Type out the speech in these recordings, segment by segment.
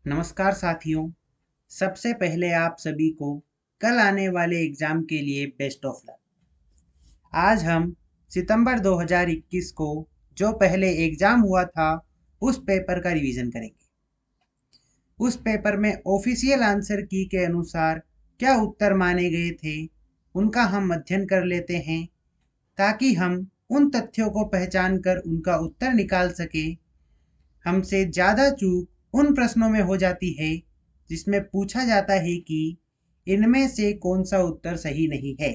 नमस्कार साथियों। सबसे पहले आप सभी को कल आने वाले एग्जाम के लिए बेस्ट ऑफ लक। आज हम सितंबर 2021 को जो पहले एग्जाम हुआ था उस पेपर का रिवीजन करेंगे। उस पेपर में ऑफिशियल आंसर की के अनुसार क्या उत्तर माने गए थे उनका हम अध्ययन कर लेते हैं, ताकि हम उन तथ्यों को पहचान कर उनका उत्तर निकाल सके। हमसे ज़्यादा चूक उन प्रश्नों में हो जाती है जिसमें पूछा जाता है कि इनमें से कौन सा उत्तर सही नहीं है।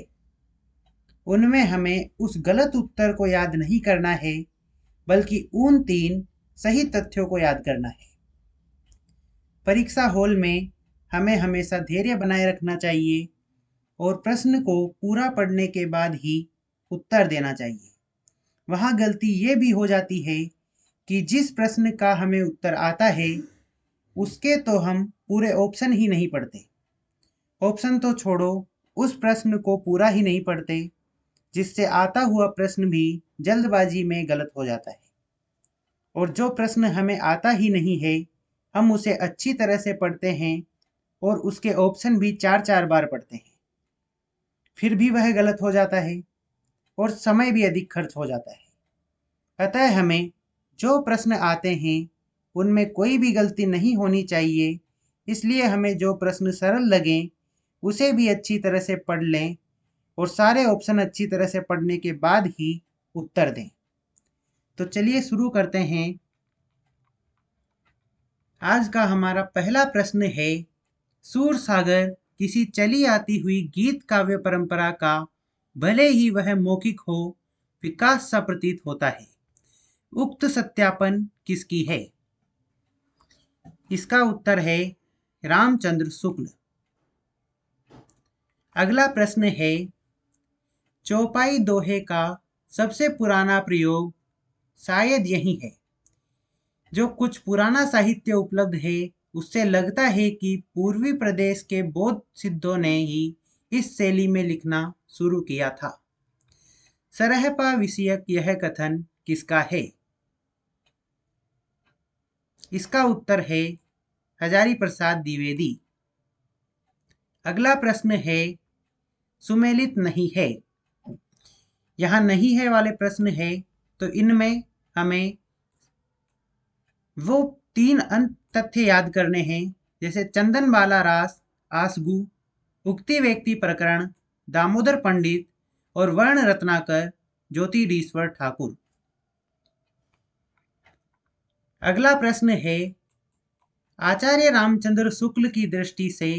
उनमें हमें उस गलत उत्तर को याद नहीं करना है, बल्कि उन 3 सही तथ्यों को याद करना है। परीक्षा हॉल में हमें हमेशा धैर्य बनाए रखना चाहिए और प्रश्न को पूरा पढ़ने के बाद ही उत्तर देना चाहिए। वहाँ गलती ये भी हो जाती है कि जिस प्रश्न का हमें उत्तर आता है उसके तो हम पूरे ऑप्शन ही नहीं पढ़ते। ऑप्शन तो छोड़ो, उस प्रश्न को पूरा ही नहीं पढ़ते, जिससे आता हुआ प्रश्न भी जल्दबाजी में गलत हो जाता है। और जो प्रश्न हमें आता ही नहीं है हम उसे अच्छी तरह से पढ़ते हैं और उसके ऑप्शन भी 4-4 बार पढ़ते हैं, फिर भी वह गलत हो जाता है और समय भी अधिक खर्च हो जाता है। अतः हमें जो प्रश्न आते हैं उनमें कोई भी गलती नहीं होनी चाहिए, इसलिए हमें जो प्रश्न सरल लगें उसे भी अच्छी तरह से पढ़ लें और सारे ऑप्शन अच्छी तरह से पढ़ने के बाद ही उत्तर दें। तो चलिए शुरू करते हैं। आज का हमारा पहला प्रश्न है, सूरसागर किसी चली आती हुई गीत काव्य परंपरा का भले ही वह मौखिक हो विकास सा प्रतीत होता है। उक्त सत्यापन किसकी है? इसका उत्तर है रामचंद्र शुक्ल। अगला प्रश्न है, चौपाई दोहे का सबसे पुराना प्रयोग शायद यही है। जो कुछ पुराना साहित्य उपलब्ध है उससे लगता है कि पूर्वी प्रदेश के बौद्ध सिद्धों ने ही इस शैली में लिखना शुरू किया था। सरहपा विषयक यह कथन किसका है? इसका उत्तर है हजारी प्रसाद द्विवेदी। अगला प्रश्न है, सुमेलित नहीं है। यहाँ नहीं है वाले प्रश्न है तो इनमें हमें वो 3 तथ्य याद करने हैं, जैसे चंदन बाला रास, आसगु, उक्ति व्यक्ति प्रकरण, दामोदर पंडित और वर्ण रत्नाकर, ज्योतिरीश्वर ठाकुर। अगला प्रश्न है, आचार्य रामचंद्र शुक्ल की दृष्टि से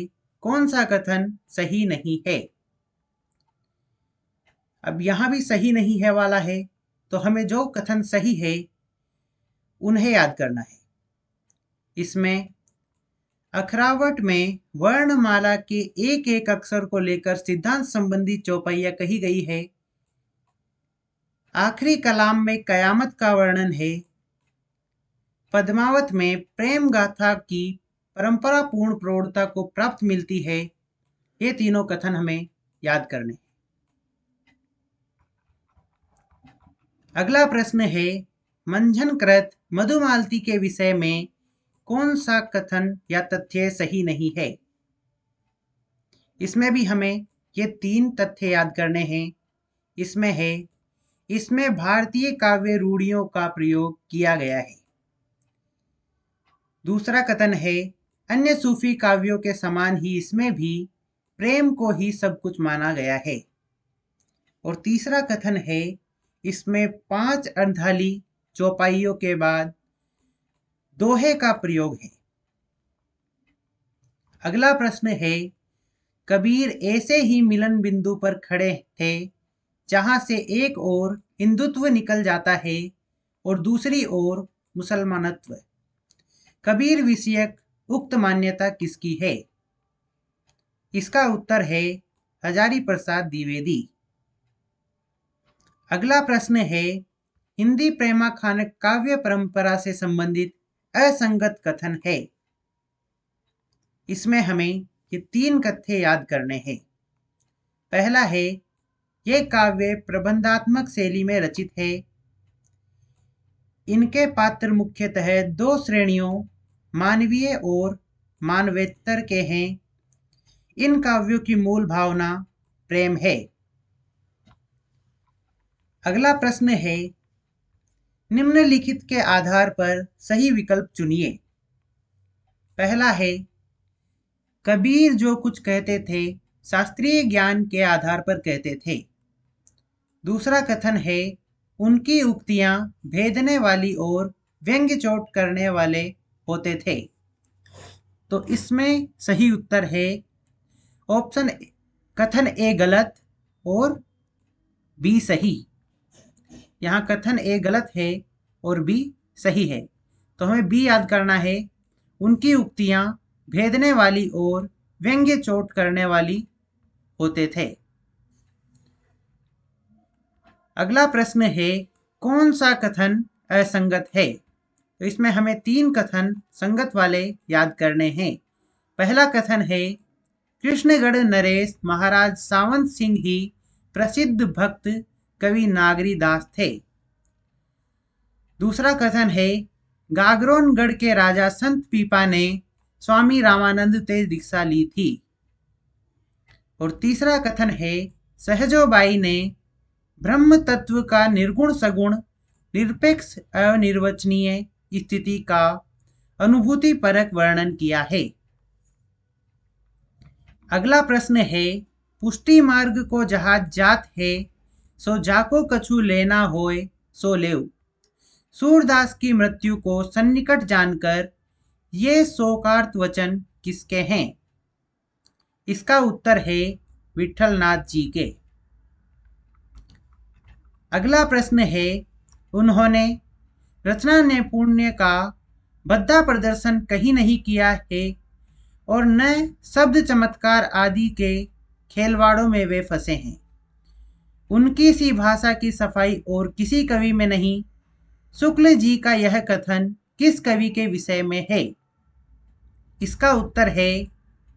कौन सा कथन सही नहीं है? अब यहाँ भी सही नहीं है वाला है, तो हमें जो कथन सही है उन्हें याद करना है। इसमें अखरावट में वर्णमाला के एक एक अक्षर को लेकर सिद्धांत संबंधी चौपाइयां कही गई है। आखिरी कलाम में कयामत का वर्णन है। पद्मावत में प्रेम गाथा की परंपरा पूर्ण प्रौढ़ता को प्राप्त मिलती है। ये तीनों कथन हमें याद करने। अगला प्रश्न है, मंझन कृत मधुमालती के विषय में कौन सा कथन या तथ्य सही नहीं है? इसमें भी हमें ये 3 तथ्य याद करने हैं। इसमें है, इसमें भारतीय काव्य रूढ़ियों का प्रयोग किया गया है। दूसरा कथन है, अन्य सूफी काव्यों के समान ही इसमें भी प्रेम को ही सब कुछ माना गया है। और तीसरा कथन है, इसमें 5 अर्धाली चौपाइयों के बाद दोहे का प्रयोग है। अगला प्रश्न है, कबीर ऐसे ही मिलन बिंदु पर खड़े थे जहां से एक ओर हिंदुत्व निकल जाता है और दूसरी ओर मुसलमानत्व। कबीर विषयक उक्त मान्यता किसकी है? इसका उत्तर है हजारी प्रसाद द्विवेदी। अगला प्रश्न है, हिंदी प्रेमाख्यान काव्य परंपरा से संबंधित असंगत कथन है। इसमें हमें ये 3 कथ्य याद करने हैं। पहला है, ये काव्य प्रबंधात्मक शैली में रचित है। इनके पात्र मुख्यतः 2 श्रेणियों मानवीय और मानवेतर के हैं। इन काव्यों की मूल भावना प्रेम है। अगला प्रश्न है, निम्नलिखित के आधार पर सही विकल्प चुनिए। पहला है, कबीर जो कुछ कहते थे शास्त्रीय ज्ञान के आधार पर कहते थे। दूसरा कथन है, उनकी उक्तियां भेदने वाली और व्यंग्य चोट करने वाले होते थे। तो इसमें सही उत्तर है ऑप्शन कथन ए गलत और बी सही। यहाँ कथन ए गलत है और बी सही है, तो हमें बी याद करना है। उनकी उक्तियां भेदने वाली और व्यंग्य चोट करने वाली होते थे। अगला प्रश्न है, कौन सा कथन असंगत है? तो इसमें हमें 3 कथन संगत वाले याद करने हैं। पहला कथन है, कृष्णगढ़ नरेश महाराज सावंत सिंह ही प्रसिद्ध भक्त कवि नागरी दास थे। दूसरा कथन है, गागरोनगढ़ के राजा संत पीपा ने स्वामी रामानंद ते दीक्षा ली थी। और तीसरा कथन है, सहजोबाई ने ब्रह्म तत्व का निर्गुण सगुण निरपेक्ष अनिर्वचनीय स्थिति का अनुभूति परक वर्णन किया है। अगला प्रश्न है, पुष्टि मार्ग को जहाज जात है सो जाको कछु लेना होए सो लेव। सूरदास की मृत्यु को सन्निकट जानकर ये शोकार्त वचन किसके हैं? इसका उत्तर है विठलनाथ जी के। अगला प्रश्न है, उन्होंने रचना नैपुण्य का भद्दा प्रदर्शन कहीं नहीं किया है और न शब्द चमत्कार आदि के खेलवाड़ों में वे फंसे हैं। उनकी सी भाषा की सफाई और किसी कवि में नहीं। शुक्ल जी का यह कथन किस कवि के विषय में है? इसका उत्तर है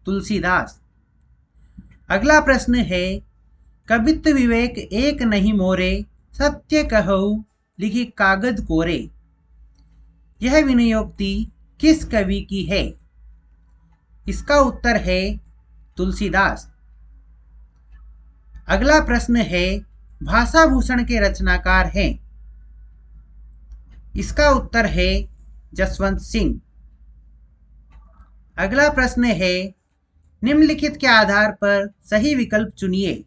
तुलसीदास। अगला प्रश्न है, कवित्व विवेक एक नहीं मोरे सत्य कहूँ लिखी कागज कोरे। यह विनयोक्ति किस कवि की है? इसका उत्तर है तुलसीदास। अगला प्रश्न है, भाषा भूषण के रचनाकार हैं। इसका उत्तर है जसवंत सिंह। अगला प्रश्न है, निम्नलिखित के आधार पर सही विकल्प चुनिए।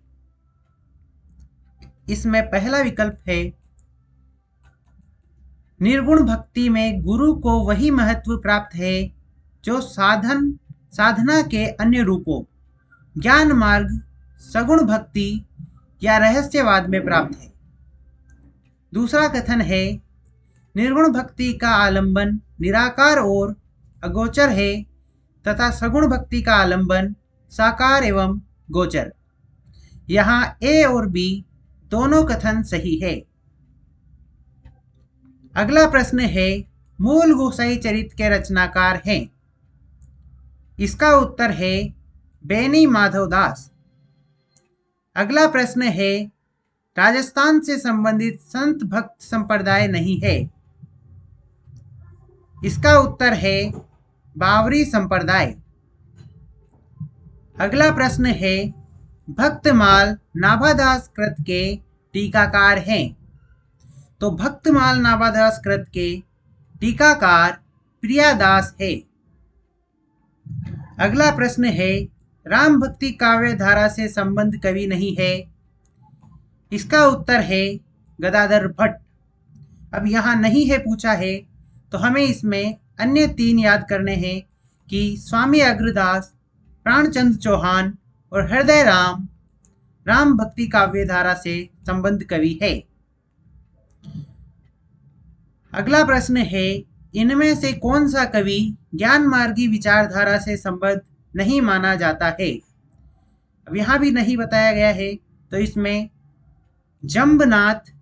इसमें पहला विकल्प है, निर्गुण भक्ति में गुरु को वही महत्व प्राप्त है जो साधना के अन्य रूपों ज्ञान मार्ग, सगुण भक्ति या रहस्यवाद में प्राप्त है। दूसरा कथन है, निर्गुण भक्ति का आलंबन निराकार और अगोचर है तथा सगुण भक्ति का आलंबन साकार एवं गोचर। यहाँ ए और बी दोनों कथन सही है। अगला प्रश्न है, मूल गोसाई चरित के रचनाकार हैं। इसका उत्तर है बेनी माधवदास। अगला प्रश्न है, राजस्थान से संबंधित संत भक्त संप्रदाय नहीं है। इसका उत्तर है बावरी संप्रदाय। अगला प्रश्न है, भक्तमाल नाभादास कृत के टीकाकार हैं। तो भक्तमाल नाभादास कृत के टीकाकार प्रियादास है। अगला प्रश्न है, राम भक्ति काव्य धारा से संबंध कवि नहीं है। इसका उत्तर है गदाधर भट्ट। अब यहाँ नहीं है पूछा है, तो हमें इसमें अन्य 3 याद करने हैं कि स्वामी अग्रदास, प्राणचंद चौहान और हृदय राम भक्ति काव्य धारा से संबंध कवि है। अगला प्रश्न है, इनमें से कौन सा कवि ज्ञान मार्गी विचारधारा से संबद्ध नहीं माना जाता है? अब यहाँ भी नहीं बताया गया है, तो इसमें जम्बनाथ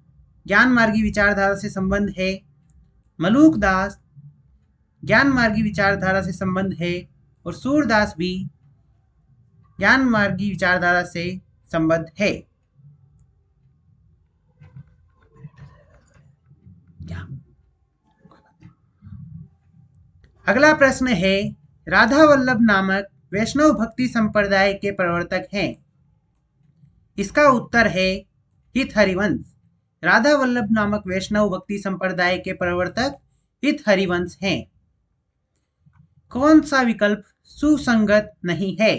ज्ञान मार्गी विचारधारा से संबंध है, मलूक दास ज्ञान मार्गी विचारधारा से संबंध है और सूरदास भी ज्ञान मार्गी विचारधारा से संबद्ध है। अगला प्रश्न है, राधा वल्लभ नामक वैष्णव भक्ति संप्रदाय के प्रवर्तक हैं। इसका उत्तर है हित हरिवंश। राधा वल्लभ नामक वैष्णव भक्ति संप्रदाय के प्रवर्तक हित हरिवंश हैं। कौन सा विकल्प सुसंगत नहीं है?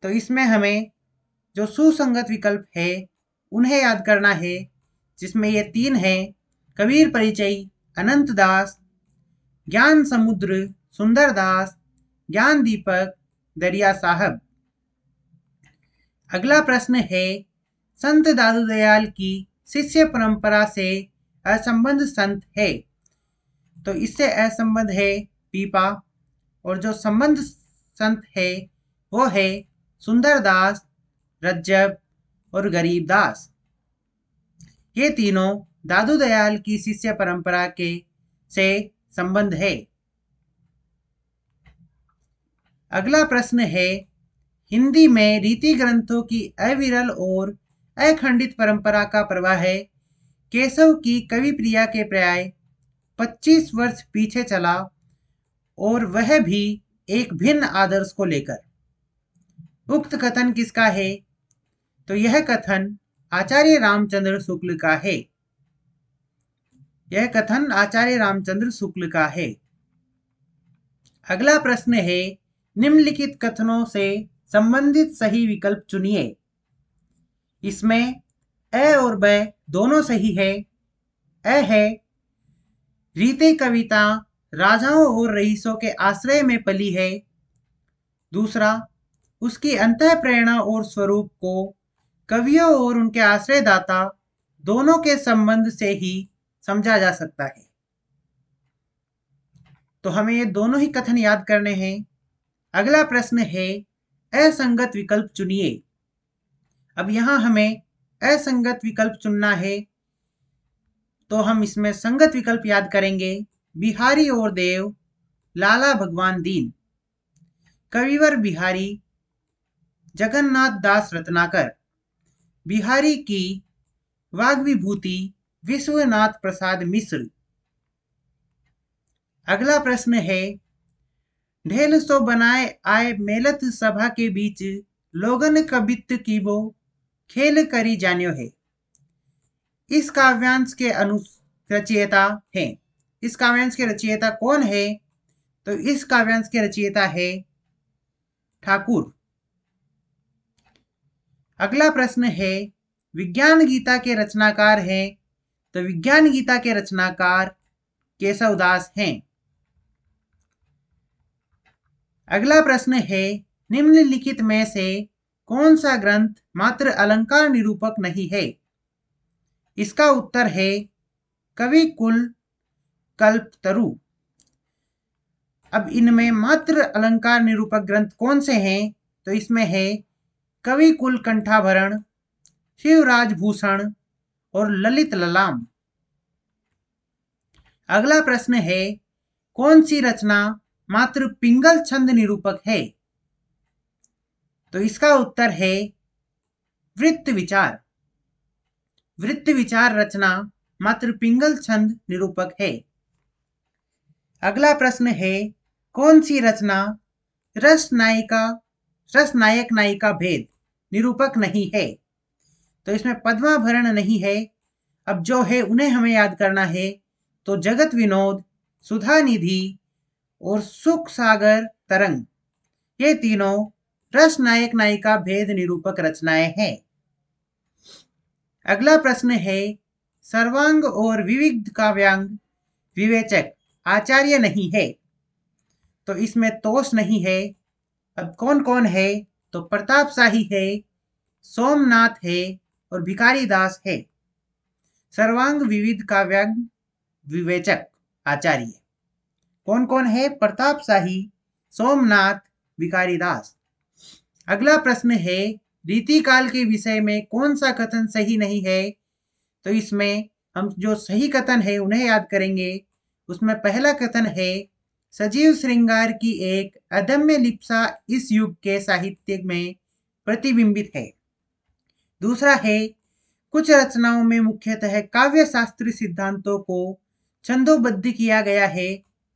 तो इसमें हमें जो सुसंगत विकल्प है उन्हें याद करना है, जिसमें ये 3 हैं: कबीर परिचय, अनंत दास, ज्ञान समुद्र सुंदर दास, ज्ञान दीपक दरिया साहब। अगला प्रश्न है, संत दादू दयाल की शिष्य परंपरा से असंबद्ध संत है। तो इससे असंबद्ध है पीपा, और जो संबंध संत है वो है सुंदर दास, रज्जब और गरीबदास। ये तीनों दादू दयाल की शिष्य परंपरा के से संबंध है। अगला प्रश्न है, हिंदी में रीति ग्रंथों की अविरल और अखंडित परंपरा का प्रवाह है। केशव की कवि प्रिया के प्राय 25 वर्ष पीछे चला, और वह भी एक भिन्न आदर्श को लेकर। उक्त कथन किसका है? तो यह कथन आचार्य रामचंद्र शुक्ल का है। यह कथन आचार्य रामचंद्र शुक्ल का है। अगला प्रश्न है, निम्नलिखित कथनों से संबंधित सही विकल्प चुनिए। इसमें अ और ब दोनों सही है। अ है, रीति कविता राजाओं और रईसों के आश्रय में पली है। दूसरा, उसकी अंतः प्रेरणा और स्वरूप को कवियों और उनके आश्रयदाता दोनों के संबंध से ही समझा जा सकता है। तो हमें ये दोनों ही कथन याद करने हैं। अगला प्रश्न है, असंगत विकल्प चुनिए। अब यहाँ हमें असंगत विकल्प चुनना है, तो हम इसमें संगत विकल्प याद करेंगे। बिहारी और देव, लाला भगवान दीन, कविवर बिहारी, जगन्नाथ दास रत्नाकर, बिहारी की वाग विभूति विश्वनाथ प्रसाद मिश्र। अगला प्रश्न है, ढेल सो बनाए आए मेलत सभा के बीच लोगन कबित की वो खेल करी जान्यो है। इस काव्यांश के रचयिता हैं। इस काव्यांश के रचयिता कौन है? तो इस काव्यांश के रचयिता है ठाकुर। अगला प्रश्न है, विज्ञान गीता के रचनाकार हैं। तो विज्ञान गीता के रचनाकार केशवदास हैं। अगला प्रश्न है, निम्नलिखित में से कौन सा ग्रंथ मात्र अलंकार निरूपक नहीं है? इसका उत्तर है कवि कुल कल्पतरु। अब इनमें मात्र अलंकार निरूपक ग्रंथ कौन से हैं? तो इसमें है कवि कुल कंठाभरण, शिवराज भूषण और ललित ललाम। अगला प्रश्न है, कौन सी रचना मात्र पिंगल छंद निरूपक है? तो इसका उत्तर है वृत्त विचार। वृत्त विचार रचना मात्र पिंगल छंद निरूपक है। अगला प्रश्न है, कौन सी रचना रस नायक नायिका भेद निरूपक नहीं है? तो इसमें पद्माभरण नहीं है। अब जो है उन्हें हमें याद करना है। तो जगत विनोद, सुधा निधि और सुख सागर तरंग, ये तीनों रस नायक नायिका भेद निरूपक रचनाएं हैं। अगला प्रश्न है, सर्वांग और विविध काव्यांग विवेचक आचार्य नहीं है। तो इसमें तोष नहीं है। अब कौन कौन है? तो प्रताप शाही है, सोमनाथ है और भिखारी दास है। सर्वांग विविध काव्यांग विवेचक आचार्य कौन कौन है? प्रताप शाही, सोमनाथ, भिखारी दास। अगला प्रश्न है, रीतिकाल के विषय में कौन सा कथन सही नहीं है? तो इसमें हम जो सही कथन है उन्हें याद करेंगे। उसमें पहला कथन है, सजीव श्रृंगार की एक अदम्य लिप्सा इस युग के साहित्य में प्रतिबिंबित है। दूसरा है, कुछ रचनाओं में मुख्यतः काव्य शास्त्र सिद्धांतों को छंदोबद्ध किया गया है।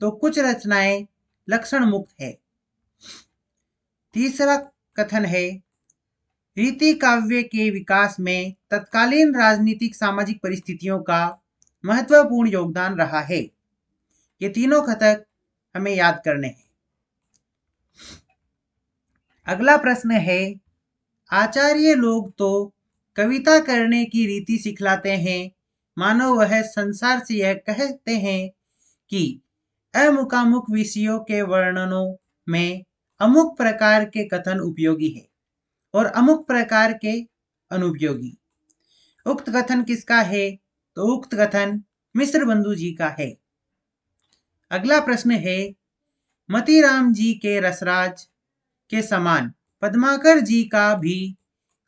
तो कुछ रचनाएं लक्षण मुक्त है। तीसरा कथन है, रीति काव्य के विकास में तत्कालीन राजनीतिक सामाजिक परिस्थितियों का महत्वपूर्ण योगदान रहा है। ये तीनों कथन हमें याद करने हैं। अगला प्रश्न है, आचार्य लोग तो कविता करने की रीति सिखलाते हैं, मानो वह संसार से यह कहते हैं कि अमुकामुक विषयों के वर्णनों में अमुक प्रकार के कथन उपयोगी है और अमुक प्रकार के अनुपयोगी। उक्त कथन किसका है? तो उक्त कथन मिश्र बंधु जी का है। अगला प्रश्न है, मतीराम जी के रसराज के समान पद्माकर जी का भी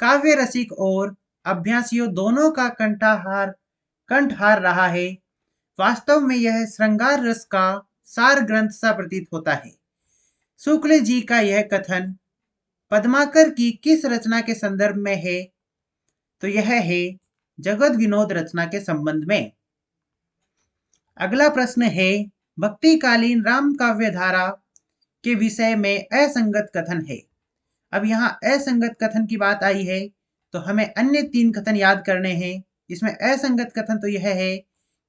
काव्य रसिक और अभ्यासियों दोनों का कंठहार रहा है। वास्तव में यह श्रृंगार रस का सार ग्रंथ सा प्रतीत होता है। शुक्ल जी का यह कथन पद्माकर की किस रचना के संदर्भ में है? तो यह है जगत विनोद रचना के संबंध में। अगला प्रश्न है, भक्तिकालीन राम काव्य धारा के विषय में असंगत कथन है। अब यहाँ असंगत कथन की बात आई है तो हमें अन्य 3 कथन याद करने हैं। इसमें असंगत कथन तो यह है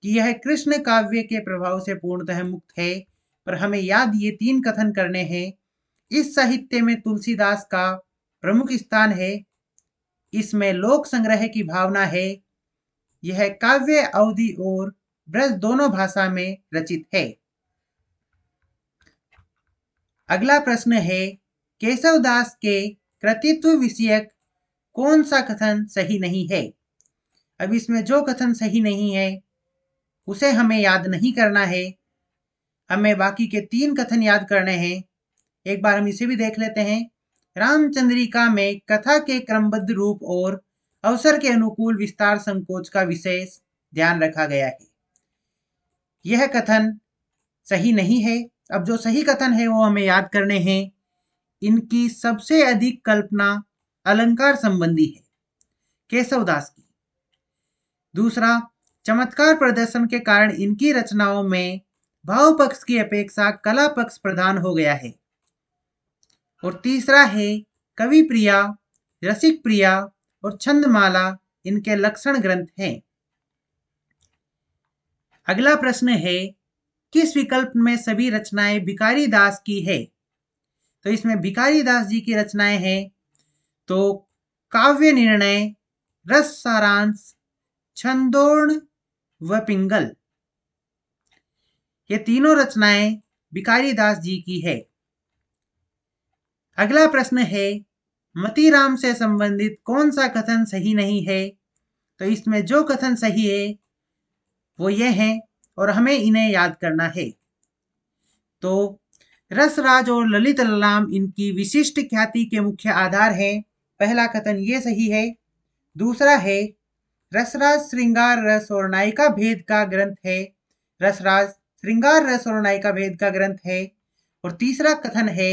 कि यह कृष्ण काव्य के प्रभाव से पूर्णतः मुक्त है, पर हमें याद ये 3 कथन करने हैं। इस साहित्य में तुलसीदास का प्रमुख स्थान है, इसमें लोक संग्रह की भावना है, यह काव्य अवधि और ब्रज दोनों भाषा में रचित है। अगला प्रश्न है, केशवदास के कृतित्व विषयक कौन सा कथन सही नहीं है? अब इसमें जो कथन सही नहीं है उसे हमें याद नहीं करना है, हमें बाकी के 3 कथन याद करने हैं। एक बार हम इसे भी देख लेते हैं। रामचंद्रिका में कथा के क्रमबद्ध रूप और अवसर के अनुकूल विस्तार संकोच का विशेष ध्यान रखा गया है। यह कथन सही नहीं है। अब जो सही कथन है वो हमें याद करने हैं। इनकी सबसे अधिक कल्पना अलंकार संबंधी है, केशवदास की। दूसरा, चमत्कार प्रदर्शन के कारण इनकी रचनाओं में भाव पक्ष की अपेक्षा कला पक्ष प्रधान हो गया है। और तीसरा है, कवि प्रिया, रसिक प्रिया और छंदमाला इनके लक्षण ग्रंथ हैं। अगला प्रश्न है, किस विकल्प में सभी रचनाएं भिखारी दास की है? तो इसमें भिखारी दास जी की रचनाएं हैं तो काव्य निर्णय, रस सारांश, छंदोर्ण व पिंगल, ये तीनों रचनाएं भिखारी दास जी की है। अगला प्रश्न है, मतीराम से संबंधित कौन सा कथन सही नहीं है? तो इसमें जो कथन सही है वो ये है और हमें इन्हें याद करना है। तो रसराज और ललित ललाम इनकी विशिष्ट ख्याति के मुख्य आधार है। पहला कथन ये सही है। दूसरा है, रसराज श्रृंगार रस और नायिका भेद का ग्रंथ है। रसराज श्रृंगार रस और नायिका भेद का ग्रंथ है। और तीसरा कथन है,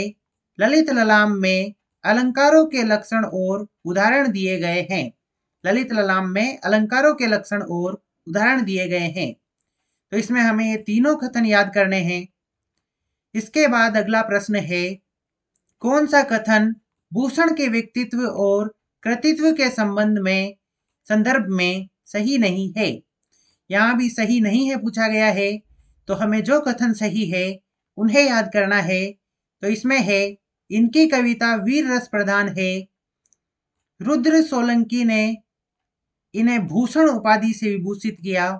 ललित ललाम में अलंकारों के लक्षण और उदाहरण दिए गए हैं। ललित ललाम में अलंकारों के लक्षण और उदाहरण दिए गए हैं। तो इसमें हमें ये तीनों कथन याद करने हैं। इसके बाद अगला प्रश्न है, कौन सा कथन भूषण के व्यक्तित्व और कृतित्व के संदर्भ में सही नहीं है? यहाँ भी सही नहीं है पूछा गया है, तो हमें जो कथन सही है उन्हें याद करना है। तो इसमें है, इनकी कविता वीर रस प्रधान है। रुद्र सोलंकी ने इन्हें भूषण उपाधि से विभूषित किया।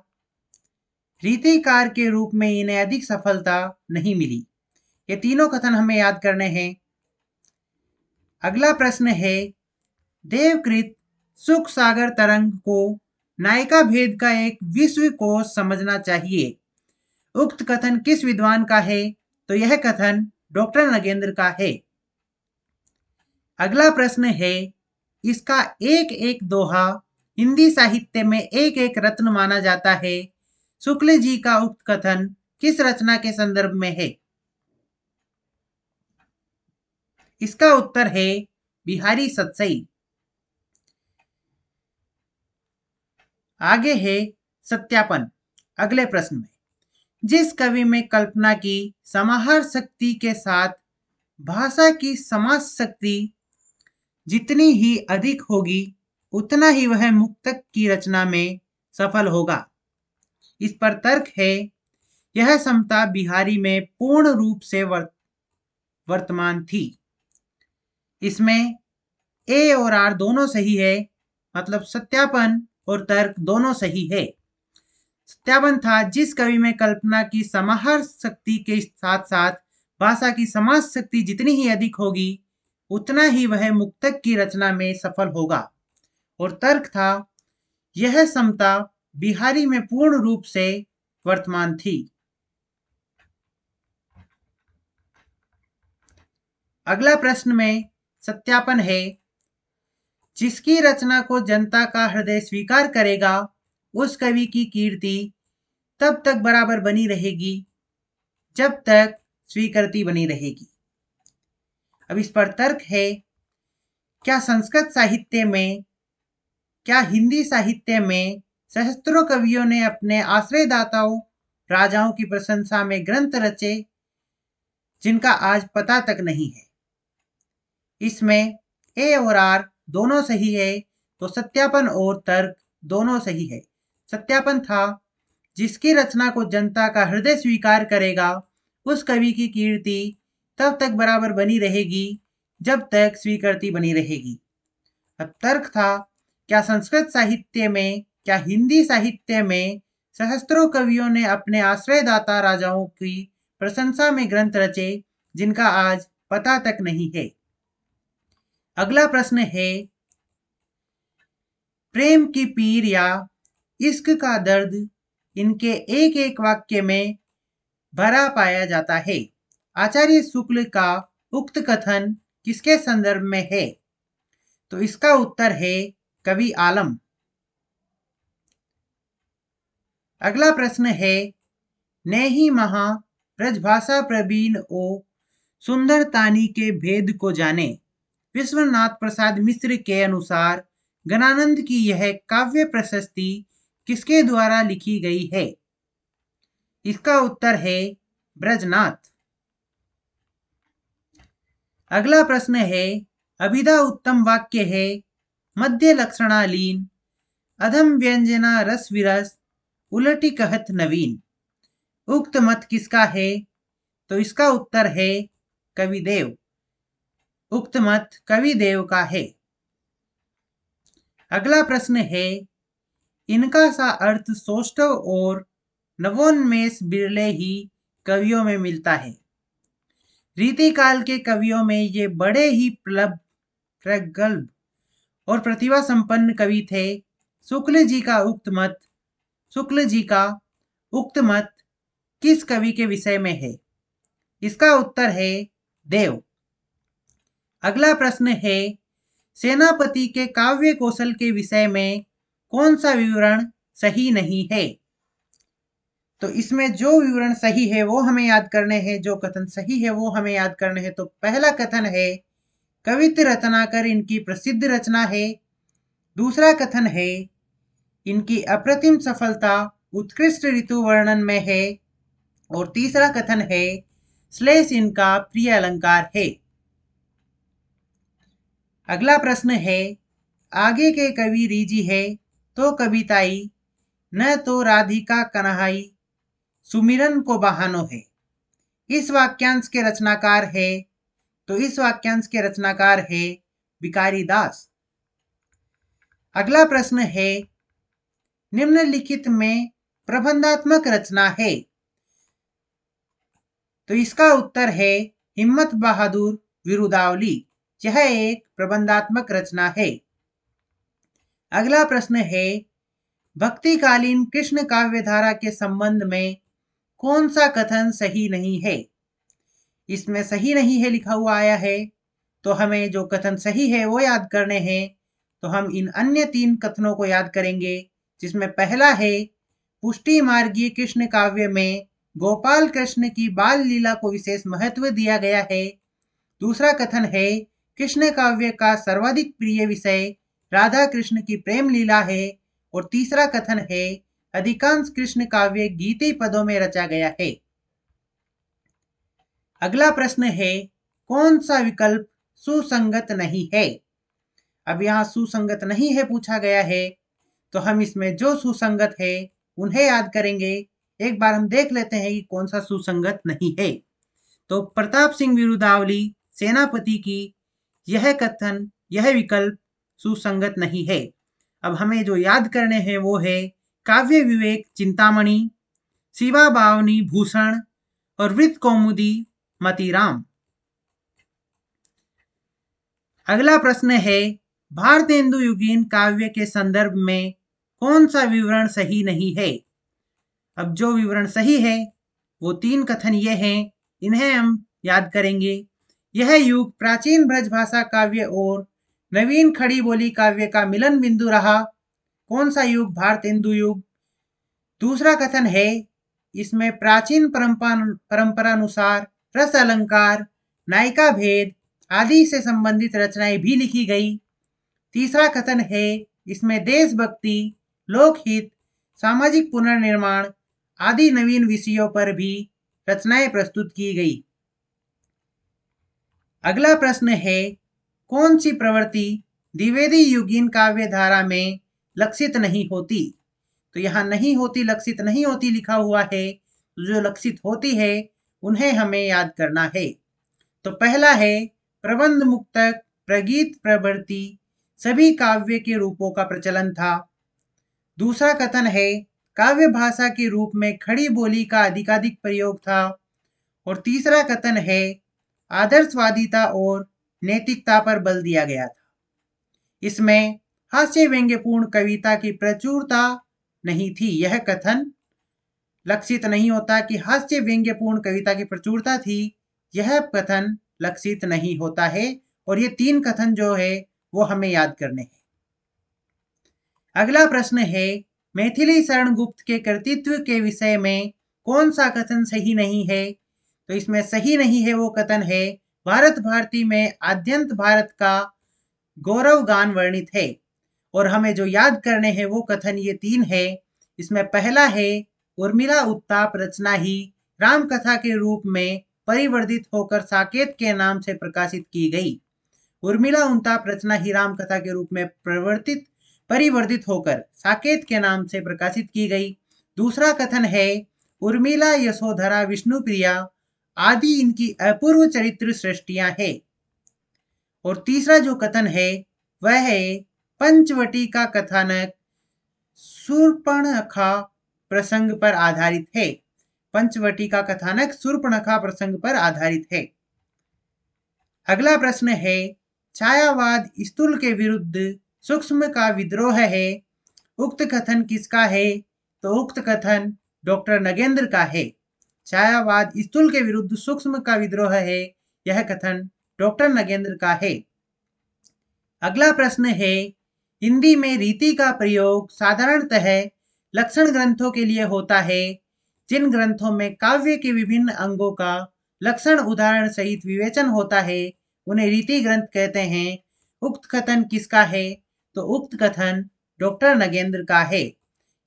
रीतिकार के रूप में इन्हें अधिक सफलता नहीं मिली। ये तीनों कथन हमें याद करने हैं। अगला प्रश्न है, देवकृत सुख सागर तरंग को नायिका भेद का एक विश्व कोश समझना चाहिए। उक्त कथन किस विद्वान का है? तो यह कथन डॉक्टर नगेंद्र का है। अगला प्रश्न है, इसका एक एक दोहा हिंदी साहित्य में एक एक रत्न माना जाता है। शुक्ल जी का उक्त कथन किस रचना के संदर्भ में है? इसका उत्तर है बिहारी सतसई। आगे है सत्यापन। अगले प्रश्न में, जिस कवि में कल्पना की समाहार शक्ति के साथ भाषा की समाज शक्ति जितनी ही अधिक होगी, उतना ही वह मुक्तक की रचना में सफल होगा। इस पर तर्क है, यह समता बिहारी में पूर्ण रूप से वर्तमान थी। इसमें ए और आर दोनों सही है, मतलब सत्यापन और तर्क दोनों सही है। सत्यापन था, जिस कवि में कल्पना की समाहार शक्ति के साथ साथ भाषा की समाज शक्ति जितनी ही अधिक होगी, उतना ही वह मुक्तक की रचना में सफल होगा। और तर्क था, यह समता बिहारी में पूर्ण रूप से वर्तमान थी। अगला प्रश्न में सत्यापन है, जिसकी रचना को जनता का हृदय स्वीकार करेगा, उस कवि की कीर्ति तब तक बराबर बनी रहेगी जब तक स्वीकृति बनी रहेगी। अब इस पर तर्क है, क्या संस्कृत साहित्य में, क्या हिंदी साहित्य में सहस्त्रों कवियों ने अपने आश्रयदाताओं राजाओं की प्रशंसा में ग्रंथ रचे जिनका आज पता तक नहीं है। इसमें ए और आर दोनों सही है, तो सत्यापन और तर्क दोनों सही है। सत्यापन था, जिसकी रचना को जनता का हृदय स्वीकार करेगा, उस कवि की कीर्ति तब तक बराबर बनी रहेगी जब तक स्वीकृति बनी रहेगी। अब तर्क था, क्या संस्कृत साहित्य में, क्या हिंदी साहित्य में सहस्त्रों कवियों ने अपने आश्रयदाता राजाओं की प्रशंसा में ग्रंथ रचे जिनका आज पता तक नहीं है। अगला प्रश्न है, प्रेम की पीर या इश्क का दर्द इनके एक एक वाक्य में भरा पाया जाता है। आचार्य शुक्ल का उक्त कथन किसके संदर्भ में है? तो इसका उत्तर है कवि आलम। अगला प्रश्न है, नेहि महा ब्रजभाषा प्रवीण ओ सुंदर तानी के भेद को जाने। विश्वनाथ प्रसाद मिश्र के अनुसार गणानंद की यह काव्य प्रशस्ति किसके द्वारा लिखी गई है? इसका उत्तर है ब्रजनाथ। अगला प्रश्न है, अभिधा उत्तम वाक्य है, मध्य लक्षणालीन, अधम व्यंजना रस विरस, उलटी कहत नवीन। उक्त मत किसका है? तो इसका उत्तर है कविदेव। उक्त मत कविदेव का है। अगला प्रश्न है, इनका सा अर्थ सौष्ठव और नवोन्मेष बिरले ही कवियों में मिलता है। रीतिकाल के कवियों में ये बड़े ही प्रगल्भ और प्रतिभा संपन्न कवि थे। शुक्ल जी का उक्त मत किस कवि के विषय में है? इसका उत्तर है देव। अगला प्रश्न है, सेनापति के काव्य कौशल के विषय में कौन सा विवरण सही नहीं है? तो इसमें जो विवरण सही है वो हमें याद करने हैं, जो कथन सही है वो हमें याद करने हैं। तो पहला कथन है, कवित्र रत्नाकर इनकी प्रसिद्ध रचना है। दूसरा कथन है, इनकी अप्रतिम सफलता उत्कृष्ट ऋतु वर्णन में है। और तीसरा कथन है, श्लेष इनका प्रिय अलंकार है। अगला प्रश्न है, आगे के कवि रीजी है तो कविताई, न तो राधिका कन्हाई, सुमिरन को बहानो है। इस वाक्यांश के रचनाकार है, तो इस वाक्यांश के रचनाकार है भिखारी दास। अगला प्रश्न है, निम्नलिखित में प्रबंधात्मक रचना है। तो इसका उत्तर है हिम्मत बहादुर विरुदावली। यह एक प्रबंधात्मक रचना है। अगला प्रश्न है, भक्तिकालीन कृष्ण काव्यधारा के संबंध में कौन सा कथन सही नहीं है? इसमें सही नहीं है लिखा हुआ आया है, तो हमें जो कथन सही है वो याद करने हैं। तो हम इन अन्य 3 कथनों को याद करेंगे, जिसमें पहला है, पुष्टि मार्गीय कृष्ण काव्य में गोपाल कृष्ण की बाल लीला को विशेष महत्व दिया गया है। दूसरा कथन है, कृष्ण काव्य का सर्वाधिक प्रिय विषय राधा कृष्ण की प्रेम लीला है। और तीसरा कथन है, अधिकांश कृष्ण काव्य गीति पदों में रचा गया है। अगला प्रश्न है, कौन सा विकल्प सुसंगत नहीं है? अब यहाँ सुसंगत नहीं है पूछा गया है, तो हम इसमें जो सुसंगत है उन्हें याद करेंगे। एक बार हम देख लेते हैं कि कौन सा सुसंगत नहीं है। तो प्रताप सिंह विरुदावली सेनापति की यह कथन, यह विकल्प सुसंगत नहीं है। अब हमें जो याद करने हैं वो है काव्य विवेक चिंतामणि, शिवा बावनी भूषण और वृत्त कौमुदी मतीराम। अगला प्रश्न है, भारतेंदु युगीन काव्य के संदर्भ में कौन सा विवरण सही नहीं है? अब जो विवरण सही है वो 3 कथन ये हैं, इन्हें हम याद करेंगे। यह युग प्राचीन ब्रजभाषा काव्य और नवीन खड़ी बोली काव्य का मिलन बिंदु रहा। कौन सा युग? भारतेंदु युग। दूसरा कथन है, इसमें प्राचीन परंपरानुसार रस अलंकार, नायिका भेद आदि से संबंधित रचनाएं भी लिखी गई। तीसरा कथन है, इसमें देशभक्ति, लोकहित, सामाजिक पुनर्निर्माण आदि नवीन विषयों पर भी रचनाएं प्रस्तुत की गई। अगला प्रश्न है, कौन सी प्रवृत्ति द्विवेदी युगीन काव्य धारा में लक्षित नहीं होती? तो यहाँ नहीं होती, लक्षित नहीं होती लिखा हुआ है। जो लक्षित होती है उन्हें हमें याद करना है। तो पहला है, प्रबंध मुक्तक, प्रगीत प्रवृत्ति सभी काव्य के रूपों का प्रचलन था। दूसरा कथन है, काव्य भाषा के रूप में खड़ी बोली का अधिकाधिक प्रयोग था। और तीसरा कथन है, आदर्शवादिता और नैतिकता पर बल दिया गया था। इसमें हास्य व्यंग्यपूर्ण कविता की प्रचुरता नहीं थी। यह कथन लक्षित नहीं होता कि हास्य व्यंग्यपूर्ण कविता की प्रचुरता थी। यह कथन लक्षित नहीं होता है। और ये 3 कथन जो है वो हमें याद करने हैं। अगला प्रश्न है, मैथिली शरण गुप्त के कृतित्व के विषय में कौन सा कथन सही नहीं है? तो इसमें सही नहीं है वो कथन है, भारत भारती में आद्यंत भारत का गौरव गान वर्णित है। और हमें जो याद करने हैं वो कथन ये 3 है। इसमें पहला है, उर्मिला उत्ताप रचना ही राम कथा के रूप में परिवर्तित होकर साकेत के नाम से प्रकाशित की गई। उर्मिला उत्ताप रचना ही राम कथा के रूप में परिवर्तित होकर साकेत के नाम से प्रकाशित की गई। दूसरा कथन है, उर्मिला, यशोधरा, विष्णुप्रिया आदि इनकी अपूर्व चरित्र सृष्टियां हैं। और तीसरा जो कथन है वह है, पंचवटी का कथानक शूर्पणखा प्रसंग पर आधारित है। पंचवटी का कथानक शूर्पणखा प्रसंग पर आधारित है। अगला प्रश्न है, छायावाद स्थूल के विरुद्ध सूक्ष्म का विद्रोह है। उक्त कथन किसका है? तो उक्त कथन डॉक्टर नगेंद्र का है। छायावाद स्थूल के विरुद्ध सूक्ष्म का विद्रोह है, यह कथन डॉक्टर नगेंद्र का है। अगला प्रश्न है, हिंदी में रीति का प्रयोग साधारणतः लक्षण ग्रंथों के लिए होता है। जिन ग्रंथों में काव्य के विभिन्न अंगों का लक्षण उदाहरण सहित विवेचन होता है उन्हें रीति ग्रंथ कहते हैं। उक्त कथन किसका है? तो उक्त कथन डॉक्टर नगेंद्र का है।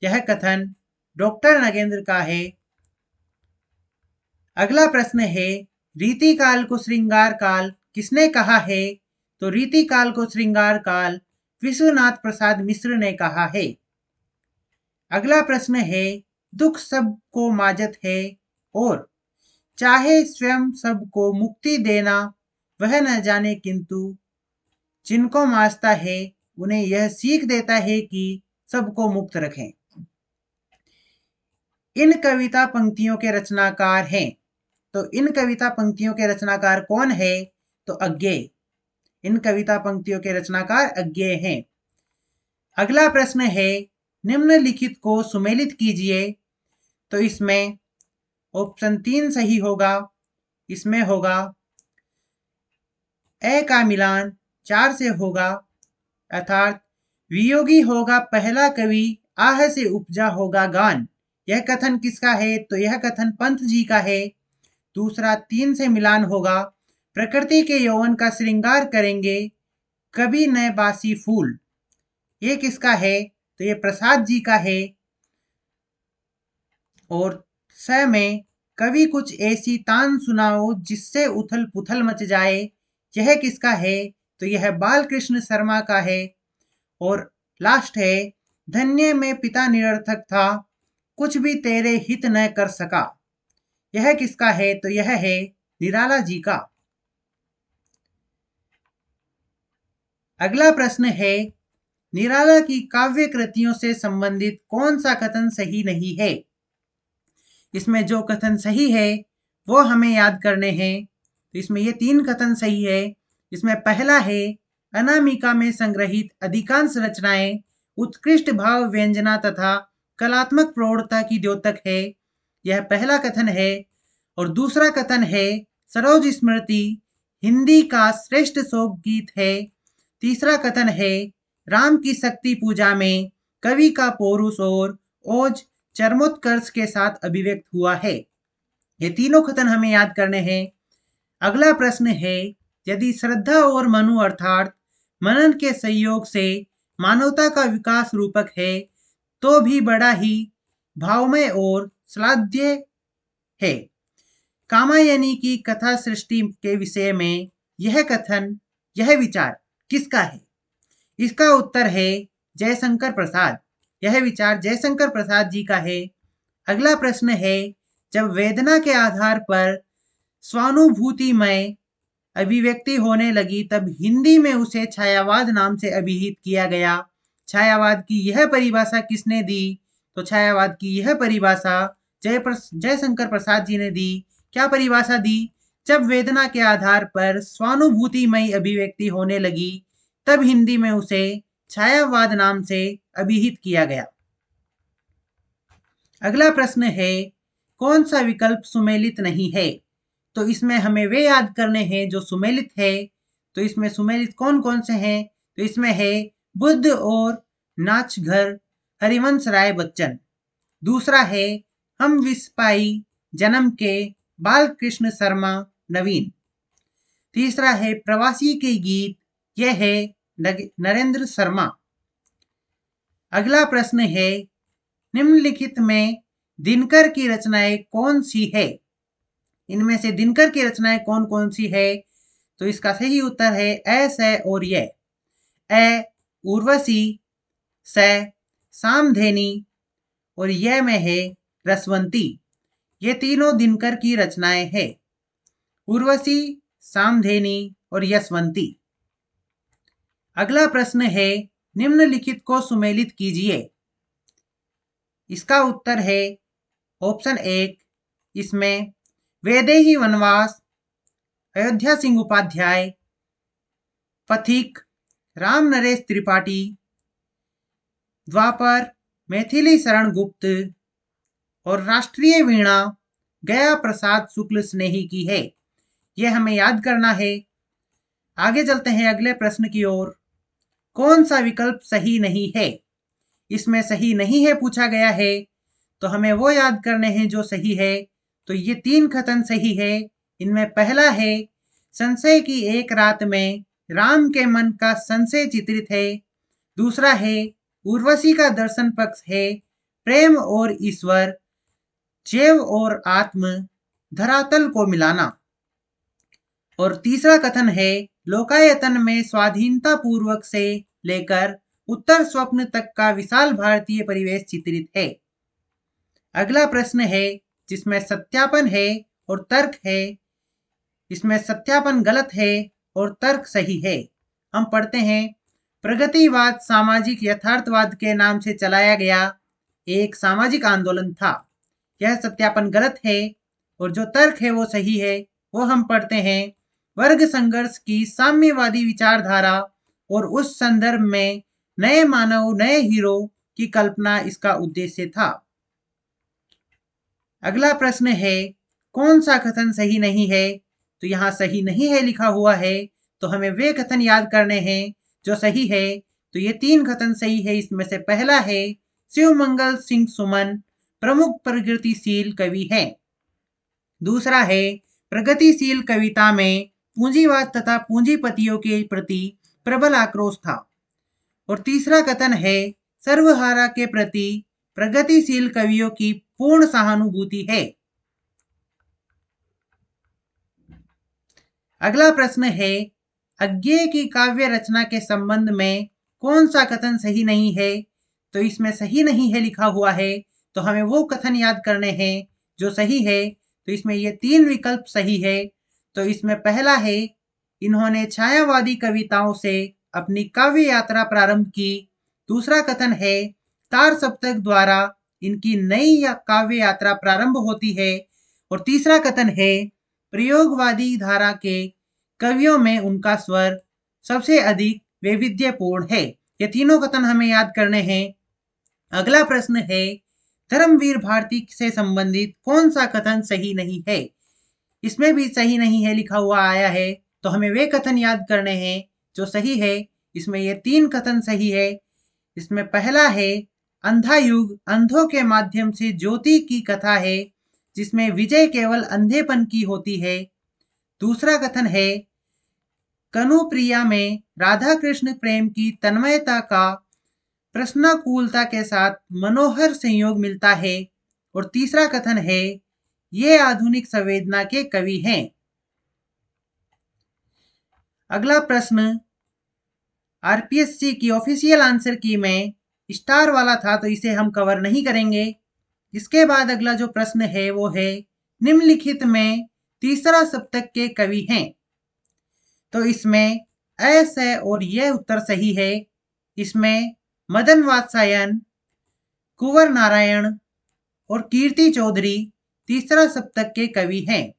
यह कथन डॉक्टर नगेंद्र का है। अगला प्रश्न है, रीति काल को श्रृंगार काल किसने कहा है? तो रीति काल को श्रृंगार काल विश्वनाथ प्रसाद मिश्र ने कहा है। अगला प्रश्न है, दुख सबको माजत है और चाहे स्वयं सबको मुक्ति देना वह न जाने, किंतु जिनको माजता है उन्हें यह सीख देता है कि सबको मुक्त रखें। इन कविता पंक्तियों के रचनाकार हैं। तो इन कविता पंक्तियों के रचनाकार कौन है? तो अज्ञेय। इन कविता पंक्तियों के रचनाकार अज्ञेय हैं। अगला प्रश्न है, निम्नलिखित को सुमेलित कीजिए। तो इसमें ऑप्शन 3 सही होगा। इसमें होगा ए का मिलान 4 से होगा, अर्थात वियोगी होगा पहला कवि, आह से उपजा होगा गान। यह कथन किसका है? तो यह कथन पंत जी का है। दूसरा 3 से मिलान होगा, प्रकृति के यौवन का श्रृंगार करेंगे कभी न बासी फूल। ये किसका है? तो ये प्रसाद जी का है। और स में कवि कुछ ऐसी तान सुनाओ जिससे उथल पुथल मच जाए। यह किसका है? तो यह बालकृष्ण शर्मा का है। और लास्ट है, धन्य में पिता निरर्थक था, कुछ भी तेरे हित न कर सका। यह किसका है? तो यह है निराला जी का। अगला प्रश्न है, निराला की काव्य कृतियों से संबंधित कौन सा कथन सही नहीं है? इसमें जो कथन सही है वो हमें याद करने हैं। तो इसमें ये 3 कथन सही है। इसमें पहला है, अनामिका में संग्रहित अधिकांश रचनाएं उत्कृष्ट भाव व्यंजना तथा कलात्मक प्रौढ़ता की द्योतक है। यह पहला कथन है। और दूसरा कथन है, सरोज स्मृति हिंदी का श्रेष्ठ शोक गीत है। तीसरा कथन है, राम की शक्ति पूजा में कवि का पौरुष और ओज चरमोत्कर्ष के साथ अभिव्यक्त हुआ है। ये तीनों कथन हमें याद करने हैं। अगला प्रश्न है, यदि श्रद्धा और मनु अर्थात मनन के संयोग से मानवता का विकास रूपक है तो भी बड़ा ही भावमय और श्लाघ्य है। कामायनी की कथा सृष्टि के विषय में यह कथन, यह विचार किसका है? इसका उत्तर है जयशंकर प्रसाद। यह विचार जयशंकर प्रसाद जी का है। अगला प्रश्न है, जब वेदना के आधार पर स्वानुभूतिमय अभिव्यक्ति होने लगी तब हिंदी में उसे छायावाद नाम से अभिहित किया गया। छायावाद की यह परिभाषा किसने दी? तो छायावाद की यह परिभाषा जयशंकर प्रसाद जी ने दी। क्या परिभाषा दी? जब वेदना के आधार पर स्वानुभूतिमय अभिव्यक्ति होने लगी तब हिंदी में उसे छायावाद नाम से अभिहित किया गया। अगला प्रश्न है, कौन सा विकल्प सुमेलित नहीं है? तो इसमें हमें वे याद करने हैं जो सुमेलित है। तो इसमें सुमेलित कौन कौन से हैं? तो इसमें है बुद्ध और नाचघर हरिवंश राय बच्चन। दूसरा है हम विस्पाई जन्म के बालकृष्ण शर्मा नवीन। तीसरा है प्रवासी के गीत, यह है नरेंद्र शर्मा। अगला प्रश्न है, निम्नलिखित में दिनकर की रचनाएं कौन सी है? इनमें से दिनकर की रचनाएं कौन कौन सी है? तो इसका सही उत्तर है ए, स और ये। ए उर्वशी, स सामधेनी और यह में है रसवंती। ये तीनों दिनकर की रचनाएं हैं, उर्वशी, सामधेनी और यशवंती। अगला प्रश्न है, निम्नलिखित को सुमेलित कीजिए। इसका उत्तर है ऑप्शन 1। इसमें वैदेही वनवास अयोध्या सिंह उपाध्याय, पथिक राम नरेश त्रिपाठी, द्वापर मैथिली शरण गुप्त और राष्ट्रीय वीणा गया प्रसाद शुक्ल स्नेही की है। यह हमें याद करना है। आगे चलते हैं अगले प्रश्न की ओर। कौन सा विकल्प सही नहीं है? इसमें सही नहीं है पूछा गया है, तो हमें वो याद करने हैं जो सही है। तो ये 3 कथन सही है। इनमें पहला है, संशय की एक रात में राम के मन का संशय चित्रित है। दूसरा है, उर्वशी का दर्शन पक्ष है, प्रेम और ईश्वर, जैव और आत्म, धरातल को मिलाना। और तीसरा कथन है, लोकायतन में स्वाधीनता पूर्वक से लेकर उत्तर स्वप्न तक का विशाल भारतीय परिवेश चित्रित है। अगला प्रश्न है जिसमें सत्यापन है और तर्क है। इसमें सत्यापन गलत है और तर्क सही है। हम पढ़ते हैं, प्रगतिवाद सामाजिक यथार्थवाद के नाम से चलाया गया एक सामाजिक आंदोलन था। यह सत्यापन गलत है और जो तर्क है वो सही है। वो हम पढ़ते हैं, वर्ग संघर्ष की साम्यवादी विचारधारा और उस संदर्भ में नए मानव, नए हीरो की कल्पना इसका उद्देश्य था। अगला प्रश्न है, कौन सा कथन सही नहीं है? तो यहाँ सही नहीं है लिखा हुआ है, तो हमें वे कथन याद करने हैं जो सही है। तो ये 3 कथन सही है। इसमें से पहला है, शिवमंगल सिंह सुमन प्रमुख प्रगतिशील कवि हैं। दूसरा है, प्रगतिशील कविता में पूंजीवाद तथा पूंजीपतियों के प्रति प्रबल आक्रोश था। और तीसरा कथन है, सर्वहारा के प्रति प्रगतिशील कवियों की पूर्ण सहानुभूति है। अगला प्रश्न है, अज्ञेय की काव्य रचना के संबंध में कौन सा कथन सही नहीं है? तो इसमें सही नहीं है लिखा हुआ है, तो हमें वो कथन याद करने हैं जो सही है। तो इसमें ये 3 विकल्प सही है। तो इसमें पहला है, इन्होंने छायावादी कविताओं से अपनी काव्य यात्रा प्रारंभ की। दूसरा कथन है, तार सप्तक द्वारा इनकी नई काव्य यात्रा प्रारंभ होती है। और तीसरा कथन है, प्रयोगवादी धारा के कवियों में उनका स्वर सबसे अधिक वैविध्यपूर्ण है। ये तीनों कथन हमें याद करने हैं। अगला प्रश्न है, धर्मवीर भारती से संबंधित कौन सा कथन सही नहीं है? इसमें भी सही नहीं है लिखा हुआ आया है, तो हमें वे कथन याद करने हैं जो सही है। इसमें ये 3 कथन सही है। इसमें पहला है, अंधा युग अंधों के माध्यम से ज्योति की कथा है जिसमें विजय केवल अंधेपन की होती है। दूसरा कथन है, कनुप्रिया में राधा कृष्ण प्रेम की तन्मयता का प्रश्नाकुलता के साथ मनोहर संयोग मिलता है। और तीसरा कथन है, ये आधुनिक संवेदना के कवि हैं। अगला प्रश्न आरपीएससी की ऑफिशियल आंसर की में स्टार वाला था, तो इसे हम कवर नहीं करेंगे। इसके बाद अगला जो प्रश्न है वो है, निम्नलिखित में तीसरा सप्तक के कवि हैं? तो इसमें एस है और यह उत्तर सही है। इसमें मदन वात्सायन, कुंवर नारायण और कीर्ति चौधरी तीसरा सप्तक के कवि हैं।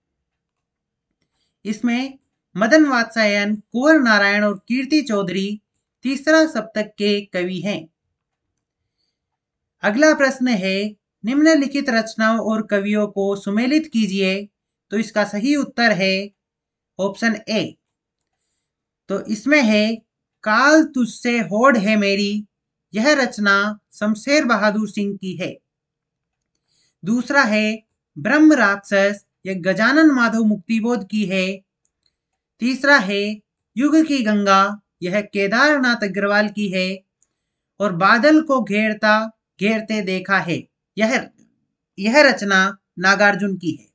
इसमें मदन वात्सायन, कुंवर नारायण और कीर्ति चौधरी तीसरा सप्तक के कवि हैं। अगला प्रश्न है, निम्नलिखित रचनाओं और कवियों को सुमेलित कीजिए। तो इसका सही उत्तर है ऑप्शन ए। तो इसमें है, काल तुझसे होड़ है मेरी, यह रचना शमशेर बहादुर सिंह की है। दूसरा है, ब्रह्म राक्षस, यह गजानन माधव मुक्तिबोध की है। तीसरा है, युग की गंगा, यह केदारनाथ अग्रवाल की है। और बादल को घेरता घेरते देखा है, यह रचना नागार्जुन की है।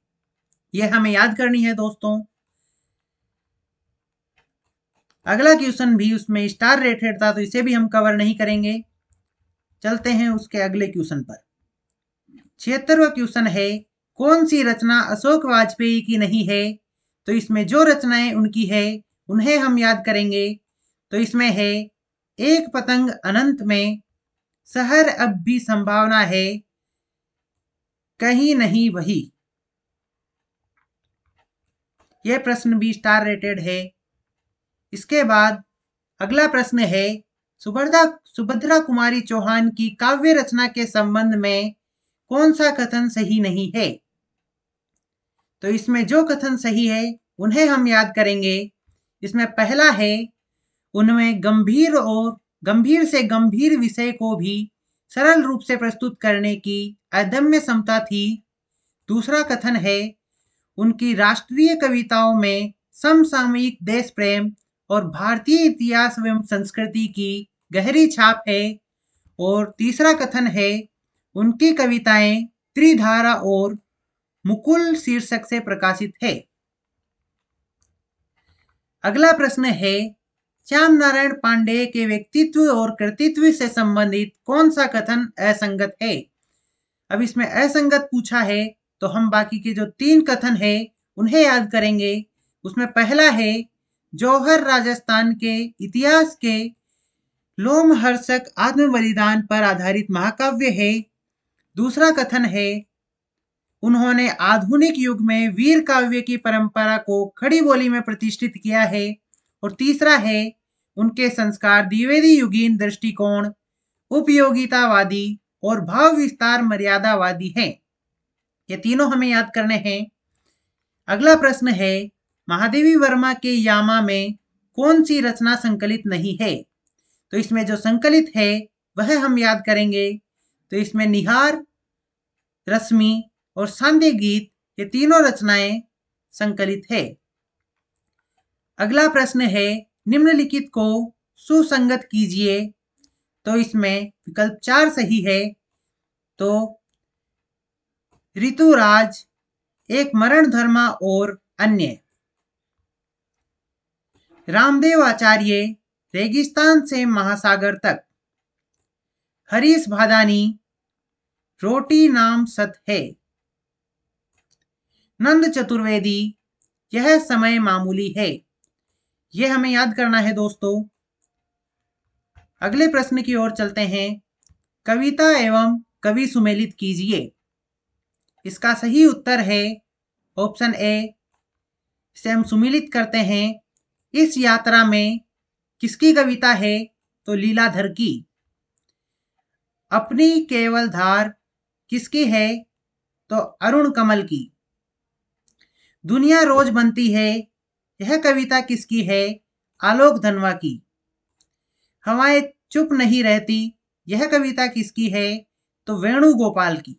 यह हमें याद करनी है दोस्तों। अगला क्वेश्चन भी उसमें स्टार रेटेड था, तो इसे भी हम कवर नहीं करेंगे। चलते हैं उसके अगले क्वेश्चन पर। 76वां क्वेश्चन है, कौन सी रचना अशोक वाजपेयी की नहीं है? तो इसमें जो रचनाएं उनकी है उन्हें हम याद करेंगे। तो इसमें है, एक पतंग अनंत में, शहर अब भी संभावना है, कहीं नहीं वही। यह प्रश्न भी स्टार रेटेड है। इसके बाद अगला प्रश्न है, सुभद्रा कुमारी चौहान की काव्य रचना के संबंध में कौन सा कथन सही नहीं है? तो इसमें जो कथन सही है उन्हें हम याद करेंगे। इसमें पहला है, उनमें गंभीर से गंभीर विषय को भी सरल रूप से प्रस्तुत करने की अदम्य क्षमता थी। दूसरा कथन है, उनकी राष्ट्रीय कविताओं में समसामयिक देश प्रेम और भारतीय इतिहास एवं संस्कृति की गहरी छाप है। और तीसरा कथन है, उनकी कविताएं त्रिधारा और मुकुल शीर्षक से प्रकाशित है। अगला प्रश्न है, श्याम नारायण पांडेय के व्यक्तित्व और कृतित्व से संबंधित कौन सा कथन असंगत है? अब इसमें असंगत पूछा है, तो हम बाकी के जो 3 कथन है उन्हें याद करेंगे। उसमें पहला है, जौहर राजस्थान के इतिहास के लोमहर्षक आत्म बलिदान पर आधारित महाकाव्य है। दूसरा कथन है, उन्होंने आधुनिक युग में वीर काव्य की परंपरा को खड़ी बोली में प्रतिष्ठित किया है। और तीसरा है, उनके संस्कार द्विवेदी युगीन दृष्टिकोण, उपयोगितावादी और भाव विस्तार मर्यादावादी हैं। ये तीनों हमें याद करने हैं। अगला प्रश्न है, महादेवी वर्मा के यामा में कौन सी रचना संकलित नहीं है? तो इसमें जो संकलित है वह हम याद करेंगे। तो इसमें निहार, रश्मि और सांध्य गीत, ये तीनों रचनाएं संकलित है। अगला प्रश्न है, निम्नलिखित को सुसंगत कीजिए। तो इसमें विकल्प 4 सही है। तो ऋतुराज, एक मरण धर्मा और अन्य। रामदेव आचार्य, रेगिस्तान से महासागर तक। हरीश भादानी, रोटी नाम सत है। नंद चतुर्वेदी, यह समय मामूली है। यह हमें याद करना है दोस्तों। अगले प्रश्न की ओर चलते हैं। कविता एवं कवि सुमेलित कीजिए। इसका सही उत्तर है ऑप्शन ए। इसे हम सुमेलित करते हैं। इस यात्रा में किसकी कविता है? तो लीलाधर की। अपनी केवल धार किसकी है? तो अरुण कमल की। दुनिया रोज बनती है, यह कविता किसकी है? आलोक धनवा की। हवाएं चुप नहीं रहती, यह कविता किसकी है? तो वेणुगोपाल की।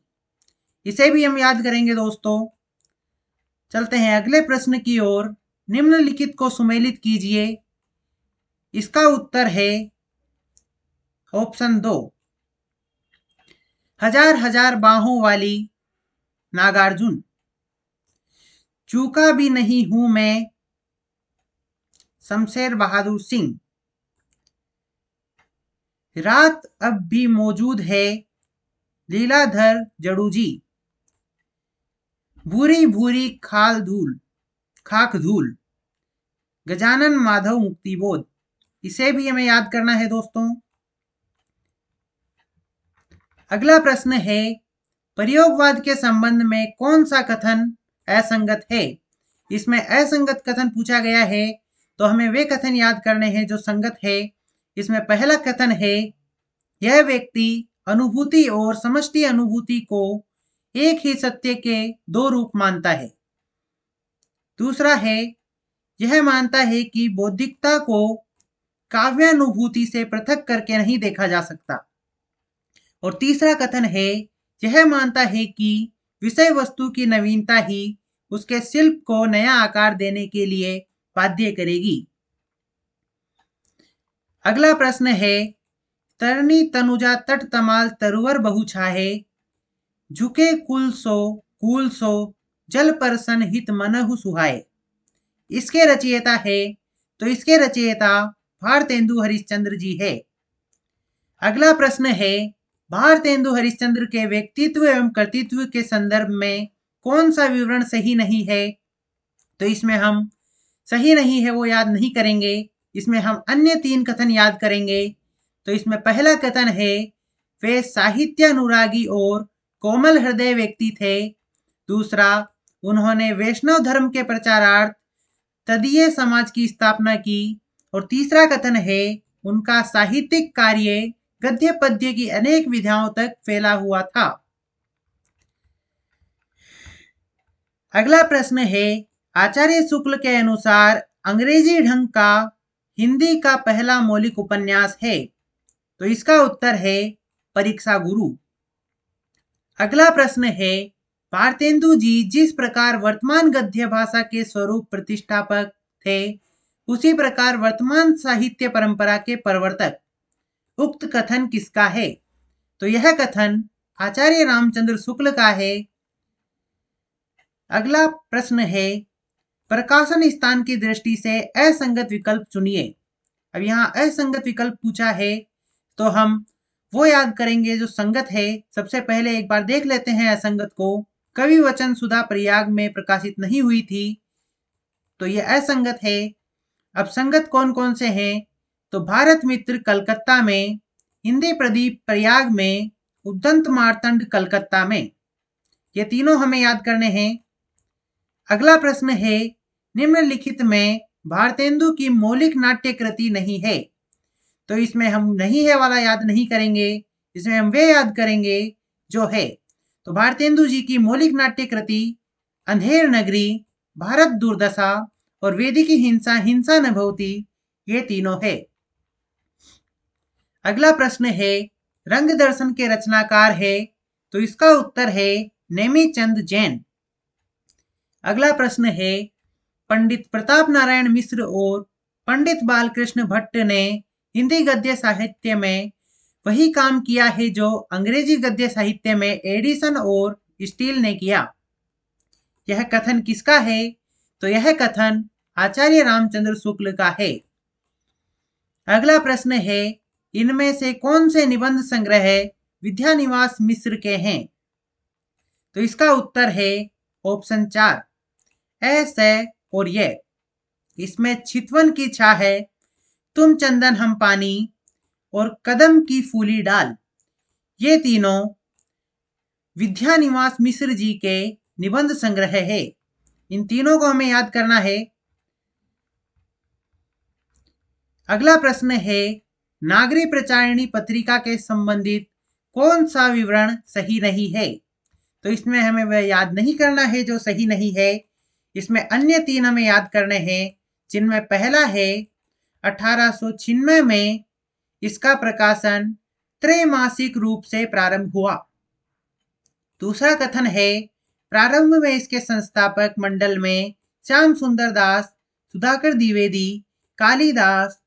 इसे भी हम याद करेंगे दोस्तों। चलते हैं अगले प्रश्न की ओर। निम्नलिखित को सुमेलित कीजिए। इसका उत्तर है ऑप्शन 2। हजार हजार बाहों वाली नागार्जुन। चूका भी नहीं हूं मैं, शमशेर बहादुर सिंह। रात अब भी मौजूद है, लीलाधर जड़ूजी। भूरी भूरी खाक धूल, गजानन माधव मुक्तिबोध। इसे भी हमें याद करना है दोस्तों। अगला प्रश्न है, प्रयोगवाद के संबंध में कौन सा कथन असंगत है? इसमें असंगत कथन पूछा गया है, तो हमें वे कथन याद करने हैं जो संगत है। इसमें पहला कथन है, यह व्यक्ति अनुभूति और समष्टि अनुभूति को एक ही सत्य के दो रूप मानता है। दूसरा है, यह मानता है कि बौद्धिकता को काव्यानुभूति से पृथक करके नहीं देखा जा सकता। और तीसरा कथन है, यह मानता है कि विषय वस्तु की नवीनता ही उसके शिल्प को नया आकार देने के लिए बाध्य करेगी। अगला प्रश्न है, तरनी तनुजा तट तमाल तरुवर बहु छाहे, झुके कुल सो जल परसन हित मनहु सुहाए। इसके रचयिता है, तो इसके रचयिता भारतेंदु हरिश्चंद्र जी है। अगला प्रश्न है, भारतेंदु हरिश्चंद्र के व्यक्तित्व एवं कर्तृत्व के संदर्भ में कौन सा विवरण सही नहीं है? तो इसमें हम सही नहीं है वो याद नहीं करेंगे। इसमें हम अन्य 3 कथन याद करेंगे। तो इसमें पहला कथन है, वे साहित्यानुरागी और कोमल हृदय व्यक्ति थे। दूसरा, उन्होंने वैष्णव धर्म के प्रचारार्थ तदीय समाज की स्थापना की। और तीसरा कथन है, उनका साहित्यिक कार्य गद्य पद्य की अनेक विधाओं तक फैला हुआ था। अगला प्रश्न है, आचार्य शुक्ल के अनुसार अंग्रेजी ढंग का हिंदी का पहला मौलिक उपन्यास है। तो इसका उत्तर है परीक्षा गुरु। अगला प्रश्न है, भारतेंदु जी जिस प्रकार वर्तमान गद्य भाषा के स्वरूप प्रतिष्ठापक थे, उसी प्रकार वर्तमान साहित्य परंपरा के प्रवर्तक। उक्त कथन किसका है? तो यह कथन आचार्य रामचंद्र शुक्ल का है। अगला प्रश्न है, प्रकाशन स्थान की दृष्टि से असंगत विकल्प चुनिए। अब यहाँ असंगत विकल्प पूछा है, तो हम वो याद करेंगे जो संगत है। सबसे पहले एक बार देख लेते हैं असंगत को। कवि वचन सुधा प्रयाग में प्रकाशित नहीं हुई थी, तो ये असंगत है। अब संगत कौन कौन से हैं? तो भारत मित्र कलकत्ता में, हिंदी प्रदीप प्रयाग में, उद्दंत मार्तंड कलकत्ता में। ये तीनों हमें याद करने हैं। अगला प्रश्न है, निम्नलिखित में भारतेंदु की मौलिक नाट्य कृति नहीं है। तो इसमें हम नहीं है वाला याद नहीं करेंगे। इसमें हम वे याद करेंगे जो है। तो भारतेंदु जी की मौलिक नाट्य कृति अंधेर नगरी, भारत दुर्दशा और वेदिकी हिंसा हिंसा न भवती, ये तीनों है। अगला प्रश्न है, रंग दर्शन के रचनाकार है। तो इसका उत्तर है नेमीचंद जैन। अगला प्रश्न है, पंडित प्रताप नारायण मिश्र और पंडित बालकृष्ण भट्ट ने हिंदी गद्य साहित्य में वही काम किया है जो अंग्रेजी गद्य साहित्य में एडिसन और स्टील ने किया। यह कथन किसका है? तो यह कथन आचार्य रामचंद्र शुक्ल का है। अगला प्रश्न है, इनमें से कौन से निबंध संग्रह विद्यानिवास मिश्र के हैं? तो इसका उत्तर है ऑप्शन 4, ऐसे और ये। इसमें चितवन की छा है, तुम चंदन हम पानी और कदम की फूली डाल, ये तीनों विद्यानिवास मिश्र जी के निबंध संग्रह है। इन तीनों को हमें याद करना है। अगला प्रश्न है, नागरी प्रचारिणी पत्रिका के संबंधित कौन सा विवरण सही नहीं है? तो इसमें हमें वह याद नहीं करना है जो सही नहीं है। इसमें अन्य तीन हमें याद करने हैं, जिनमें पहला है 1896 में इसका प्रकाशन त्रैमासिक रूप से प्रारंभ हुआ। दूसरा कथन है, प्रारंभ में इसके संस्थापक मंडल में श्याम सुंदर दास, सुधाकर द्विवेदी, कालिदास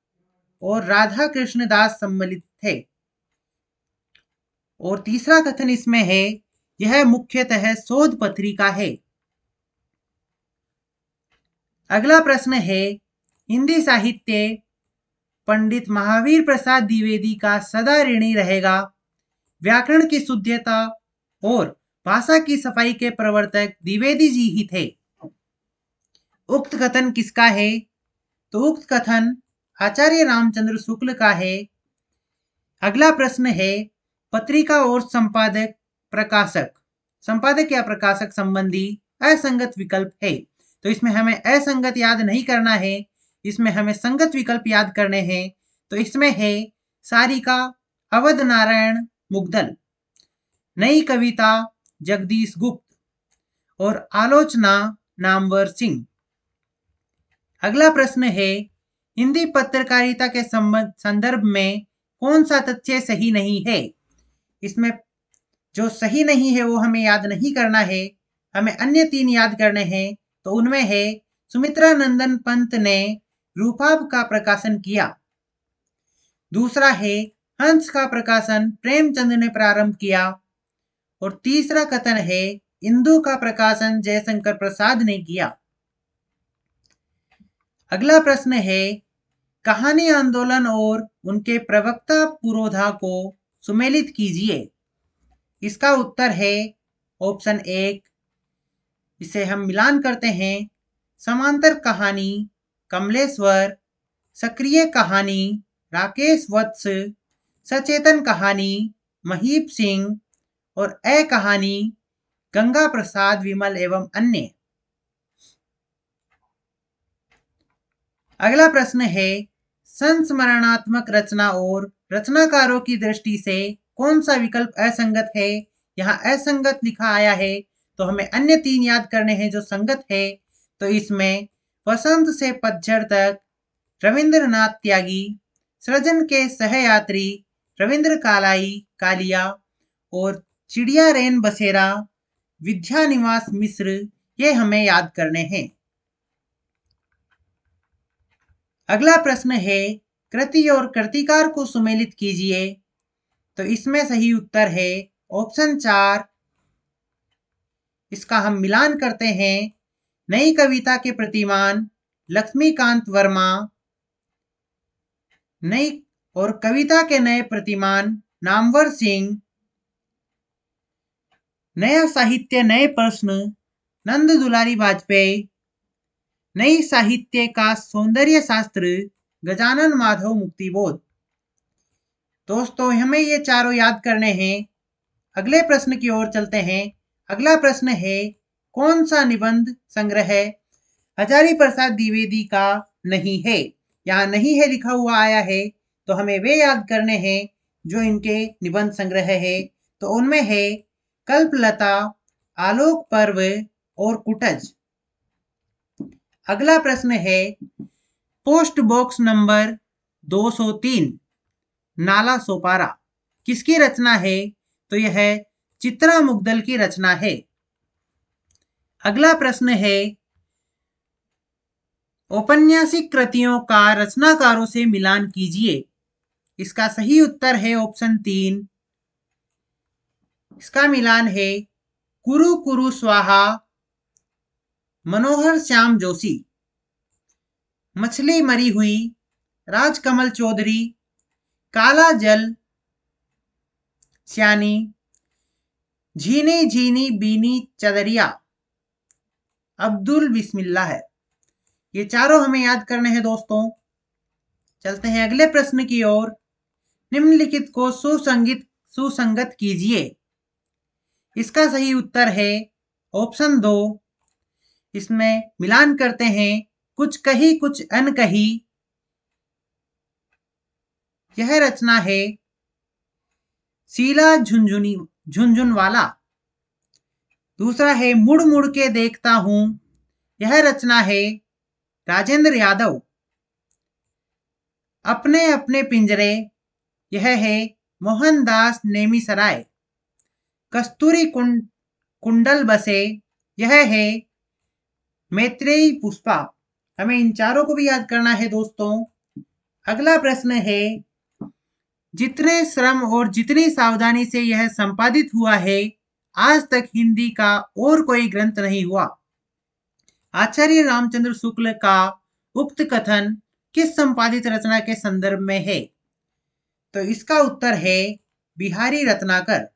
और राधा कृष्ण दास सम्मिलित थे। और तीसरा कथन इसमें है, यह मुख्यतः शोध पत्रिका है। अगला प्रश्न है, हिंदी साहित्य पंडित महावीर प्रसाद द्विवेदी का सदा ऋणी रहेगा। व्याकरण की शुद्धता और भाषा की सफाई के प्रवर्तक द्विवेदी जी ही थे। उक्त कथन किसका है? तो उक्त कथन आचार्य रामचंद्र शुक्ल का है। अगला प्रश्न है, पत्रिका और संपादक या प्रकाशक संबंधी असंगत विकल्प है। तो इसमें हमें असंगत याद नहीं करना है, इसमें हमें संगत विकल्प याद करने हैं। तो इसमें है सारिका अवध नारायण मुग्दल, नई कविता जगदीश गुप्त और आलोचना नामवर सिंह। अगला प्रश्न है, हिंदी पत्रकारिता के संदर्भ में कौन सा तथ्य सही नहीं है? इसमें जो सही नहीं है वो हमें याद नहीं करना है, हमें अन्य तीन याद करने हैं। तो उनमें है, सुमित्रा नंदन पंत ने रूपाब का प्रकाशन किया। दूसरा है, हंस का प्रकाशन प्रेमचंद ने प्रारंभ किया। और तीसरा कथन है, इंदु का प्रकाशन जयशंकर प्रसाद ने किया। अगला प्रश्न है, कहानी आंदोलन और उनके प्रवक्ता पुरोधा को सुमेलित कीजिए। इसका उत्तर है ऑप्शन 1। इसे हम मिलान करते हैं, समांतर कहानी कमलेश्वर, सक्रिय कहानी राकेश वत्स, सचेतन कहानी महीप सिंह और अ कहानी गंगा प्रसाद विमल एवं अन्य। अगला प्रश्न है, संस्मरणात्मक रचना और रचनाकारों की दृष्टि से कौन सा विकल्प असंगत है? यहाँ असंगत लिखा आया है, तो हमें अन्य तीन याद करने हैं जो संगत है। तो इसमें वसंत से पतझड़ तक रविंद्रनाथ त्यागी, सृजन के सहयात्री रविंद्र कालिया और चिड़िया रेन बसेरा विद्यानिवास मिश्र, ये हमें याद करने हैं। अगला प्रश्न है, कृति और कृतिकार को सुमेलित कीजिए। तो इसमें सही उत्तर है ऑप्शन 4। इसका हम मिलान करते हैं, नई कविता के प्रतिमान लक्ष्मीकांत वर्मा, नई और कविता के नए प्रतिमान नामवर सिंह, नया साहित्य नए प्रश्न नंद दुलारी वाजपेयी, नई साहित्य का सौंदर्य शास्त्र गजानन माधव मुक्तिबोध। दोस्तों, हमें ये चारों याद करने हैं। अगले प्रश्न की ओर चलते हैं। अगला प्रश्न है, कौन सा निबंध संग्रह हजारी प्रसाद द्विवेदी का नहीं है? यहाँ नहीं है लिखा हुआ आया है, तो हमें वे याद करने हैं जो इनके निबंध संग्रह है। तो उनमें है कल्पलता, आलोक पर्व और कुटज। अगला प्रश्न है, post box number 203 Nala Sopara किसकी रचना है? तो यह चित्रा मुग्दल की रचना है। अगला प्रश्न है, औपन्यासिक कृतियों का रचनाकारों से मिलान कीजिए। इसका सही उत्तर है ऑप्शन 3। इसका मिलान है कुरु कुरु स्वाहा, मनोहर श्याम जोशी। मछली मरी हुई, राजकमल चौधरी। काला जल, श्यानी। झीनी झीनी बीनी चदरिया, अब्दुल बिस्मिल्लाह है। ये चारों हमें याद करने हैं दोस्तों। चलते हैं अगले प्रश्न की ओर। निम्नलिखित को सुसंगत कीजिए। इसका सही उत्तर है ऑप्शन 2। इसमें मिलान करते हैं कुछ कही कुछ अनकही। यह रचना है शीला झुंझुनवाला। दूसरा है मुड़ मुड़ के देखता हूं। यह रचना है राजेंद्र यादव। अपने अपने पिंजरे, यह है मोहनदास नेमिसराय। कस्तूरी कुंडल बसे, यह है मैत्रेयी पुष्पा। हमें इन चारों को भी याद करना है दोस्तों। अगला प्रश्न है जितने श्रम और जितनी सावधानी से यह संपादित हुआ है, आज तक हिंदी का और कोई ग्रंथ नहीं हुआ। आचार्य रामचंद्र शुक्ल का उक्त कथन किस संपादित रचना के संदर्भ में है? तो इसका उत्तर है बिहारी रत्नाकर।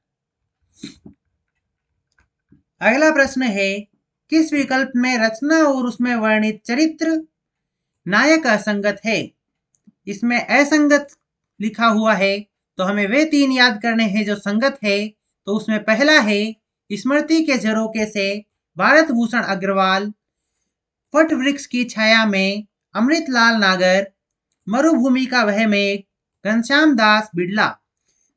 अगला प्रश्न है किस विकल्प में रचना और उसमें वर्णित चरित्र नायक असंगत है? इसमें असंगत लिखा हुआ है, तो हमें वे 3 याद करने हैं जो संगत है। तो उसमें पहला है स्मृति के झरोके से भारत भूषण अग्रवाल, वट वृक्ष की छाया में अमृतलाल नागर, मरुभूमि का वह मेघ घनश्याम दास बिड़ला।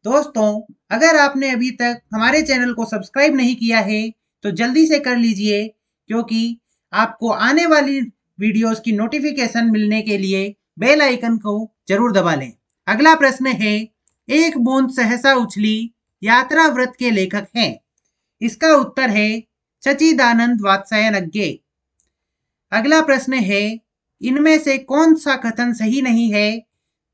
दोस्तों, अगर आपने अभी तक हमारे चैनल को सब्सक्राइब नहीं किया है तो जल्दी से कर लीजिए, क्योंकि आपको आने वाली वीडियोस की नोटिफिकेशन मिलने के लिए बेल आइकन को जरूर दबा लें। अगला प्रश्न है एक बूंद सहसा उछली यात्रा व्रत के लेखक हैं। इसका उत्तर है सच्चिदानंद वात्स्यायन। अगला प्रश्न है इनमें से कौन सा कथन सही नहीं है?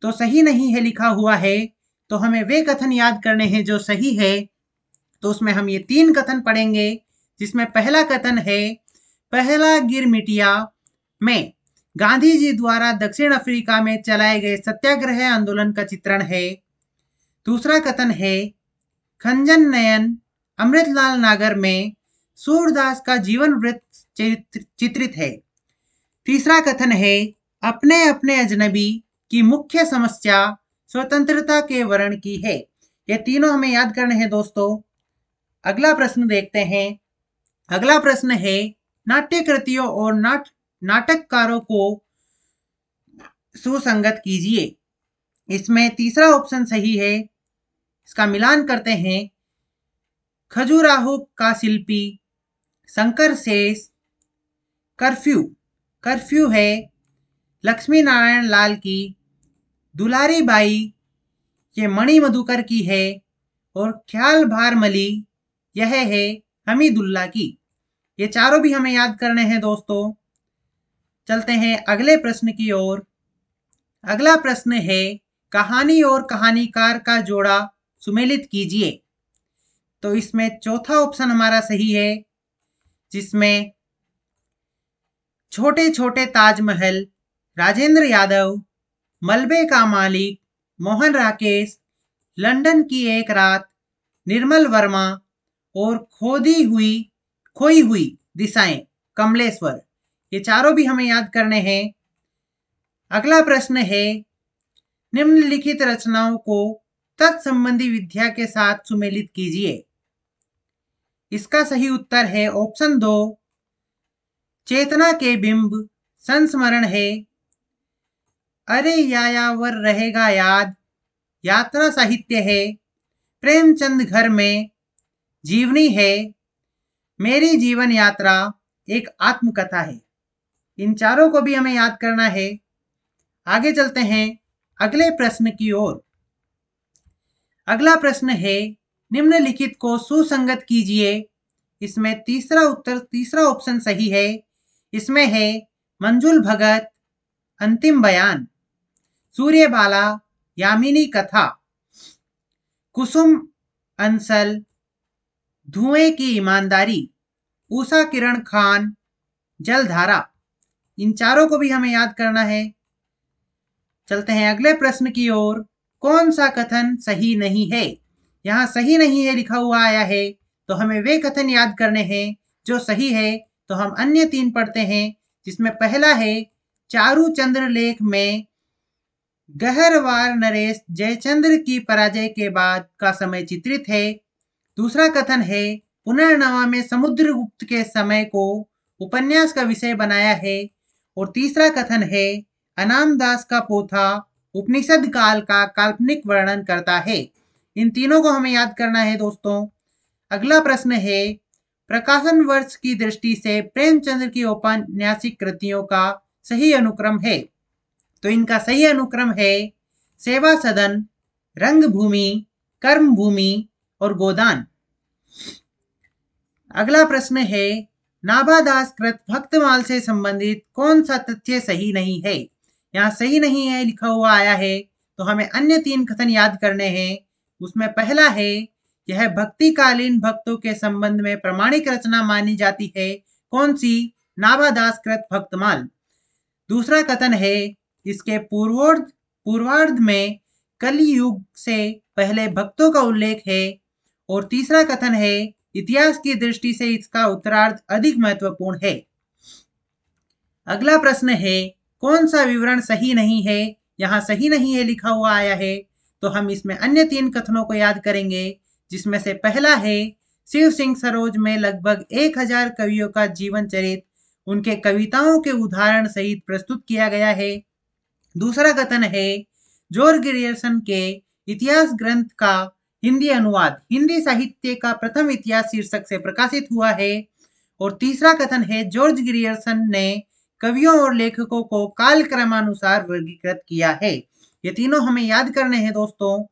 तो सही नहीं है लिखा हुआ है, तो हमें वे कथन याद करने हैं जो सही है। तो उसमें हम ये 3 कथन पढ़ेंगे, जिसमें पहला कथन है पहला गिरमिटिया में गांधी जी द्वारा दक्षिण अफ्रीका में चलाए गए सत्याग्रह आंदोलन का चित्रण है। दूसरा कथन है खंजन नयन अमृतलाल नागर में सूरदास का जीवन वृत्त चित्रित है। तीसरा कथन है अपने अपने अजनबी की मुख्य समस्या स्वतंत्रता के वर्ण की है। ये तीनों हमें याद करने हैं दोस्तों। अगला प्रश्न देखते हैं। अगला प्रश्न है नाट्य कृतियों और नाटककारों को सुसंगत कीजिए। इसमें तीसरा ऑप्शन सही है। इसका मिलान करते हैं खजुराहो का शिल्पी शंकर शेष। कर्फ्यू है लक्ष्मी नारायण लाल की। दुलारी बाई ये मणि मधुकर की है। और ख्याल भारमली यह है हमीदुल्ला की। ये चारों भी हमें याद करने हैं दोस्तों। चलते हैं अगले प्रश्न की ओर। अगला प्रश्न है कहानी और कहानीकार का जोड़ा सुमेलित कीजिए। तो इसमें चौथा ऑप्शन हमारा सही है, जिसमें छोटे छोटे ताजमहल राजेंद्र यादव, मलबे का मालिक मोहन राकेश, लंदन की एक रात निर्मल वर्मा और खोई हुई दिशाएं कमलेश्वर। ये चारों भी हमें याद करने हैं। अगला प्रश्न है निम्नलिखित रचनाओं को तत्संबंधी विद्या के साथ सुमेलित कीजिए। इसका सही उत्तर है ऑप्शन 2 चेतना के बिंब संस्मरण है। अरे यायावर रहेगा याद यात्रा साहित्य है। प्रेमचंद घर में जीवनी है। मेरी जीवन यात्रा एक आत्मकथा है। इन चारों को भी हमें याद करना है। आगे चलते हैं अगले प्रश्न की ओर। अगला प्रश्न है निम्नलिखित को सुसंगत कीजिए। इसमें तीसरा ऑप्शन सही है। इसमें है मंजुल भगत अंतिम बयान, सूर्यबाला यामिनी कथा, कुसुम अंसल, धुएं की ईमानदारी, उषा किरण खान, जलधारा। इन चारों को भी हमें याद करना है। चलते हैं अगले प्रश्न की ओर। कौन सा कथन सही नहीं है? यहाँ सही नहीं है लिखा हुआ आया है, तो हमें वे कथन याद करने हैं जो सही है। तो हम अन्य 3 पढ़ते हैं, जिसमें पहला है चारु चंद्र लेख में गहरवार नरेश जयचंद्र की पराजय के बाद का समय चित्रित है। दूसरा कथन है पुनर्नवा में समुद्रगुप्त के समय को उपन्यास का विषय बनाया है। और तीसरा कथन है अनामदास का पोथा उपनिषद काल का काल्पनिक वर्णन करता है। इन तीनों को हमें याद करना है दोस्तों। अगला प्रश्न है प्रकाशन वर्ष की दृष्टि से प्रेमचंद्र की औपन्यासिक कृतियों का सही अनुक्रम है। तो इनका सही अनुक्रम है सेवा सदन, रंगभूमि, कर्मभूमि और गोदान। अगला प्रश्न है नाभादास कृत भक्तमाल से संबंधित कौन सा तथ्य सही नहीं है? यहाँ सही नहीं है लिखा हुआ आया है, तो हमें अन्य 3 कथन याद करने हैं। उसमें पहला है यह भक्तिकालीन भक्तों के संबंध में प्रमाणिक रचना मानी जाती है। कौन सी? नाभादास कृत भक्तमाल। दूसरा कथन है इसके पूर्वार्ध में कलयुग से पहले भक्तों का उल्लेख है। और तीसरा कथन है इतिहास की दृष्टि से इसका उत्तरार्ध अधिक महत्वपूर्ण है। अगला प्रश्न है कौन सा विवरण सही नहीं है? यहाँ सही नहीं है लिखा हुआ आया है, तो हम इसमें अन्य 3 कथनों को याद करेंगे, जिसमें से पहला है शिव सिंह सरोज में लगभग 1000 कवियों का जीवन चरित उनके कविताओं के उदाहरण सहित प्रस्तुत किया गया है। दूसरा कथन है जॉर्ज ग्रियर्सन के इतिहास ग्रंथ का हिंदी अनुवाद हिंदी साहित्य का प्रथम इतिहास शीर्षक से प्रकाशित हुआ है। और तीसरा कथन है जॉर्ज ग्रियर्सन ने कवियों और लेखकों को कालक्रमानुसार वर्गीकृत किया है। ये तीनों हमें याद करने हैं दोस्तों।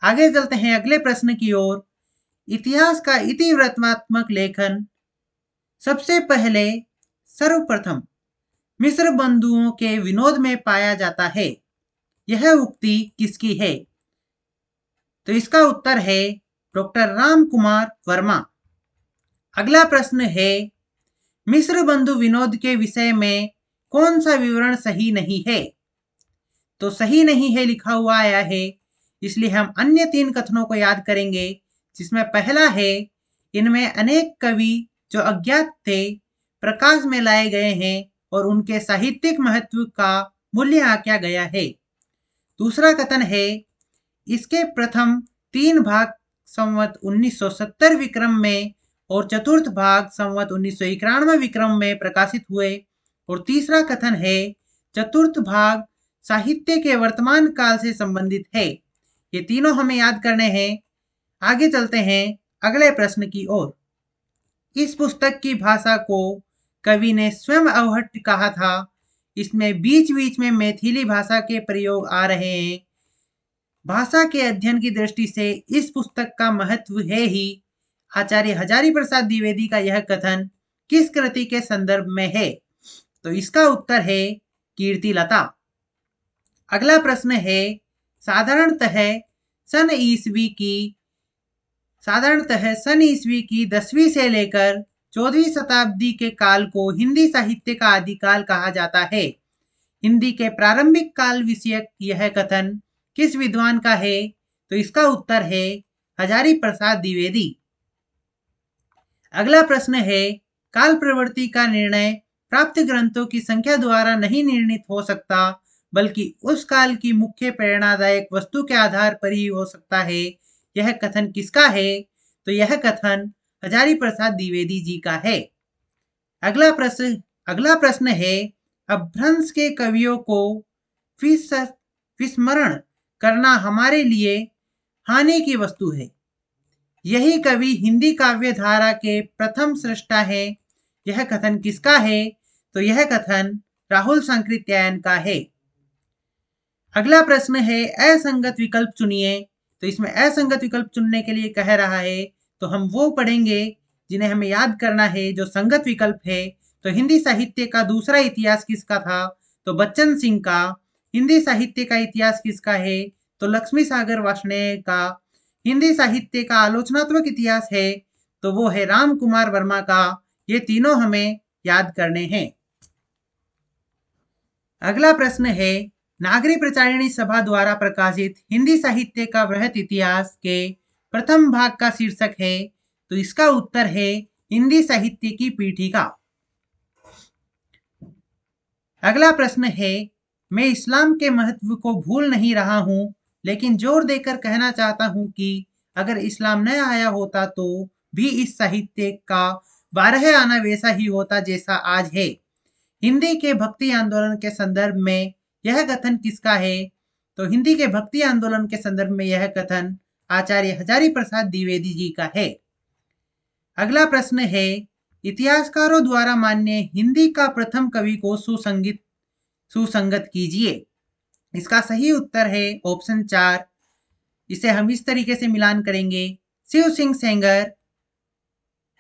आगे चलते हैं अगले प्रश्न की ओर। इतिहास का इतिवृत्तात्मक लेखन सबसे पहले सर्वप्रथम मिस्र बंधुओं के विनोद में पाया जाता है। यह उक्ति किसकी है? तो इसका उत्तर है डॉक्टर राम कुमार वर्मा। अगला प्रश्न है मिस्र बंधु विनोद के विषय में कौन सा विवरण सही नहीं है? तो सही नहीं है लिखा हुआ आया है, इसलिए हम अन्य 3 कथनों को याद करेंगे, जिसमें पहला है इनमें अनेक कवि जो अज्ञात थे प्रकाश में लाए गए हैं और उनके साहित्यिक महत्व का मूल्य आंका गया है। दूसरा कथन है इसके प्रथम 3 भाग संवत 1970 विक्रम में और चतुर्थ भाग संवत 1991 विक्रम में प्रकाशित हुए। और तीसरा कथन है चतुर्थ भाग साहित्य के वर्तमान काल से संबंधित है। ये तीनों हमें याद करने हैं। आगे चलते हैं अगले प्रश्न की ओर। इस पुस्तक की भाषा को कवि ने स्वयं अवहट्ट कहा था। इसमें बीच बीच में मैथिली भाषा के प्रयोग आ रहे हैं। भाषा के अध्ययन की दृष्टि से इस पुस्तक का महत्व है ही। आचार्य हजारी प्रसाद द्विवेदी का यह कथन किस कृति के संदर्भ में है? तो इसका उत्तर है कीर्तिलता। अगला प्रश्न है साधारणतः सन ईस्वी की 10वीं से लेकर 14वीं शताब्दी के काल को हिंदी साहित्य का आदिकाल कहा जाता है। हिंदी के प्रारंभिक काल विषयक यह कथन किस विद्वान का है? तो इसका उत्तर है हजारी प्रसाद द्विवेदी। अगला प्रश्न है काल प्रवृत्ति का निर्णय प्राप्त ग्रंथों की संख्या द्वारा नहीं निर्णित हो सकता, बल्कि उस काल की मुख्य प्रेरणादायक वस्तु के आधार पर ही हो सकता है। यह कथन किसका है? तो यह कथन हजारी प्रसाद द्विवेदी जी का है। अगला प्रश्न है अपभ्रंश के कवियों को विस्मरण करना हमारे लिए हानि की वस्तु है। यही कवि हिंदी काव्य धारा के प्रथम सृष्टा है। यह कथन किसका है? तो यह कथन राहुल सांकृत्यायन का है। अगला प्रश्न है असंगत विकल्प चुनिए। तो इसमें असंगत विकल्प चुनने के लिए कह रहा है, तो हम वो पढ़ेंगे जिन्हें हमें याद करना है जो संगत विकल्प है। तो हिंदी साहित्य का दूसरा इतिहास किसका था? तो बच्चन सिंह का। हिंदी साहित्य का इतिहास किसका है? तो लक्ष्मी सागर वार्ष्णेय का हिंदी साहित्य का आलोचनात्मक इतिहास है तो वो है राम कुमार वर्मा का। ये तीनों हमें याद करने हैं। अगला प्रश्न है, नागरी प्रचारिणी सभा द्वारा प्रकाशित हिंदी साहित्य का वृहत इतिहास के प्रथम भाग का शीर्षक है, तो इसका उत्तर है हिंदी साहित्य की पीठिका। अगला प्रश्न है, मैं इस्लाम के महत्व को भूल नहीं रहा हूं, लेकिन जोर देकर कहना चाहता हूं कि अगर इस्लाम न आया होता तो भी इस साहित्य का 12 आना वैसा ही होता जैसा आज है। हिंदी के भक्ति आंदोलन के संदर्भ में यह कथन किसका है? तो हिंदी के भक्ति आंदोलन के संदर्भ में यह कथन आचार्य हजारी प्रसाद द्विवेदी जी का है। अगला प्रश्न है, इतिहासकारों द्वारा मान्य हिंदी का प्रथम कवि को सुसंगत कीजिए। इसका सही उत्तर है ऑप्शन 4। इसे हम इस तरीके से मिलान करेंगे, शिव सिंह सेंगर,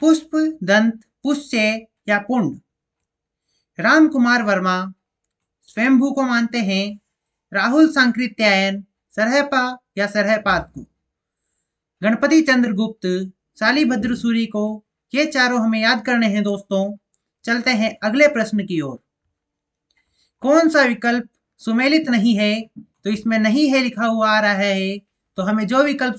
पुष्प दंत, पुष्य या पुंड। राम कुमार वर्मा स्वयंभू को मानते हैं, राहुल सांकृत्यायन सरहपा या सरहपात को, गणपति चंद्रगुप्त, शालिभद्र सूरी को। ये चारों हमें याद करने हैं दोस्तों। चलते हैं अगले प्रश्न की ओर। कौन सा विकल्प सुमेलित नहीं है? तो इसमें नहीं है लिखा हुआ आ रहा है, तो हमें जो विकल्प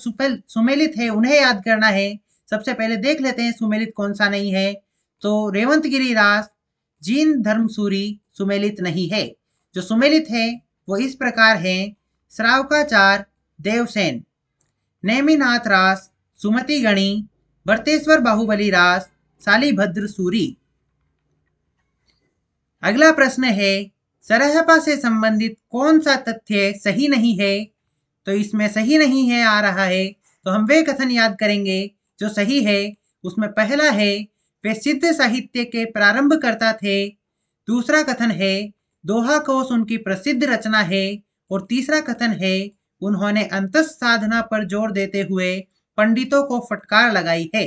सुमेलित है उन्हें याद करना है। सबसे पहले देख लेते हैं सुमेलित कौन सा नहीं है। तो रेवंत गिरिराज, जीन धर्मसूरी सुमेलित नहीं है। जो सुमेलित है वो इस प्रकार है, श्रावकाचार देवसेन, नेमिनाथ रास, सुमति गणी, भरतेश्वर बाहुबली रास, शालिभद्र सूरी। अगला प्रश्न है, सरहपा से संबंधित कौन सा तथ्य सही नहीं है? तो इसमें सही नहीं है आ रहा है, तो हम वे कथन याद करेंगे जो सही है। उसमें पहला है, वे सिद्ध साहित्य के प्रारंभकर्ता थे। दूसरा कथन है, दोहा कोश उनकी प्रसिद्ध रचना है। और तीसरा कथन है, उन्होंने अंतस साधना पर जोर देते हुए पंडितों को फटकार लगाई है।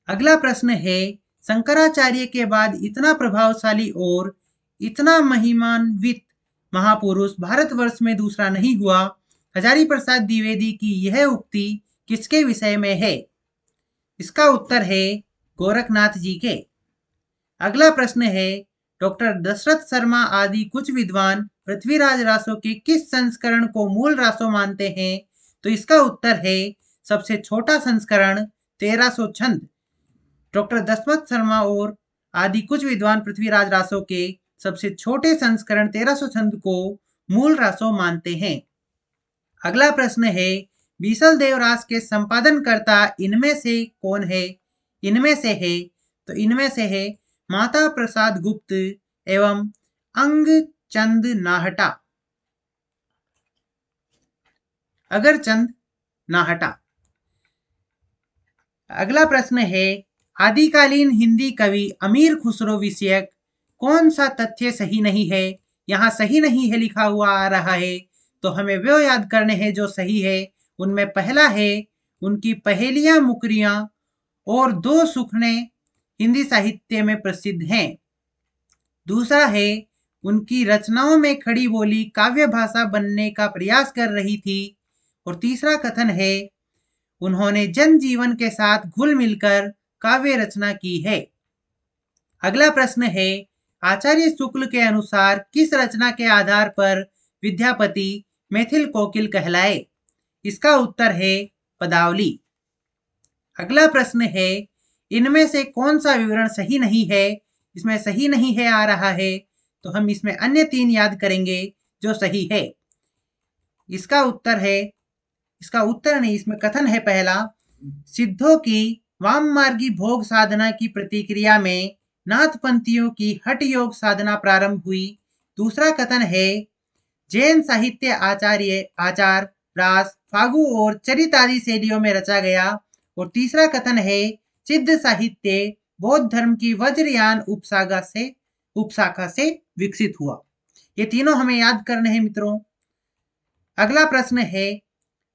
अगला प्रश्न है, शंकराचार्य के बाद इतना प्रभावशाली और इतना महिमान्वित महापुरुष भारतवर्ष में दूसरा नहीं हुआ। हजारी प्रसाद द्विवेदी की यह उक्ति किसके विषय में है? इसका उत्तर है गोरखनाथ जी के। अगला प्रश्न है, डॉक्टर दशरथ शर्मा आदि कुछ विद्वान पृथ्वीराज रासों के किस संस्करण को मूल रासों मानते हैं? तो इसका उत्तर है सबसे छोटा संस्करण 1300 छंद। डॉक्टर दशरथ शर्मा और आदि कुछ विद्वान पृथ्वीराज रासों के सबसे छोटे संस्करण 1300 छंद को मूल रासों मानते हैं। अगला प्रश्न है, बीसल देवरास के संपादनकर्ता इनमें से कौन है? इनमें से है, तो इनमें से है माता प्रसाद गुप्त एवं अंगचंद नाहटा। अगरचंद नाहटा। अगला प्रश्न है, आदिकालीन हिंदी कवि अमीर खुसरो विषयक कौन सा तथ्य सही नहीं है? यहाँ सही नहीं है लिखा हुआ आ रहा है, तो हमें वो याद करने हैं जो सही है। उनमें पहला है, उनकी पहेलियां मुकरियां और दो सुखने हिंदी साहित्य में प्रसिद्ध हैं। दूसरा है, उनकी रचनाओं में खड़ी बोली काव्य भाषा बनने का प्रयास कर रही थी। और तीसरा कथन है, उन्होंने जनजीवन के साथ घुल मिलकर काव्य रचना की है। अगला प्रश्न है, आचार्य शुक्ल के अनुसार किस रचना के आधार पर विद्यापति मैथिल कोकिल कहलाए? इसका उत्तर है पदावली। अगला प्रश्न है, इनमें से कौन सा विवरण सही नहीं है? इसमें सही नहीं है आ रहा है, तो हम इसमें अन्य 3 याद करेंगे जो सही है। इसका उत्तर नहीं, इसमें कथन है पहला, सिद्धों की वाम मार्गी भोग साधना की प्रतिक्रिया में नाथपंथियों की हठ योग साधना प्रारंभ हुई। दूसरा कथन है, जैन साहित्य आचार रास फागु और चरित आदि शैलियों में रचा गया। और तीसरा कथन है, सिद्ध साहित्य बौद्ध धर्म की वज्रयान उपशाखा से विकसित हुआ। ये तीनों हमें याद करने हैं मित्रों। अगला प्रश्न है,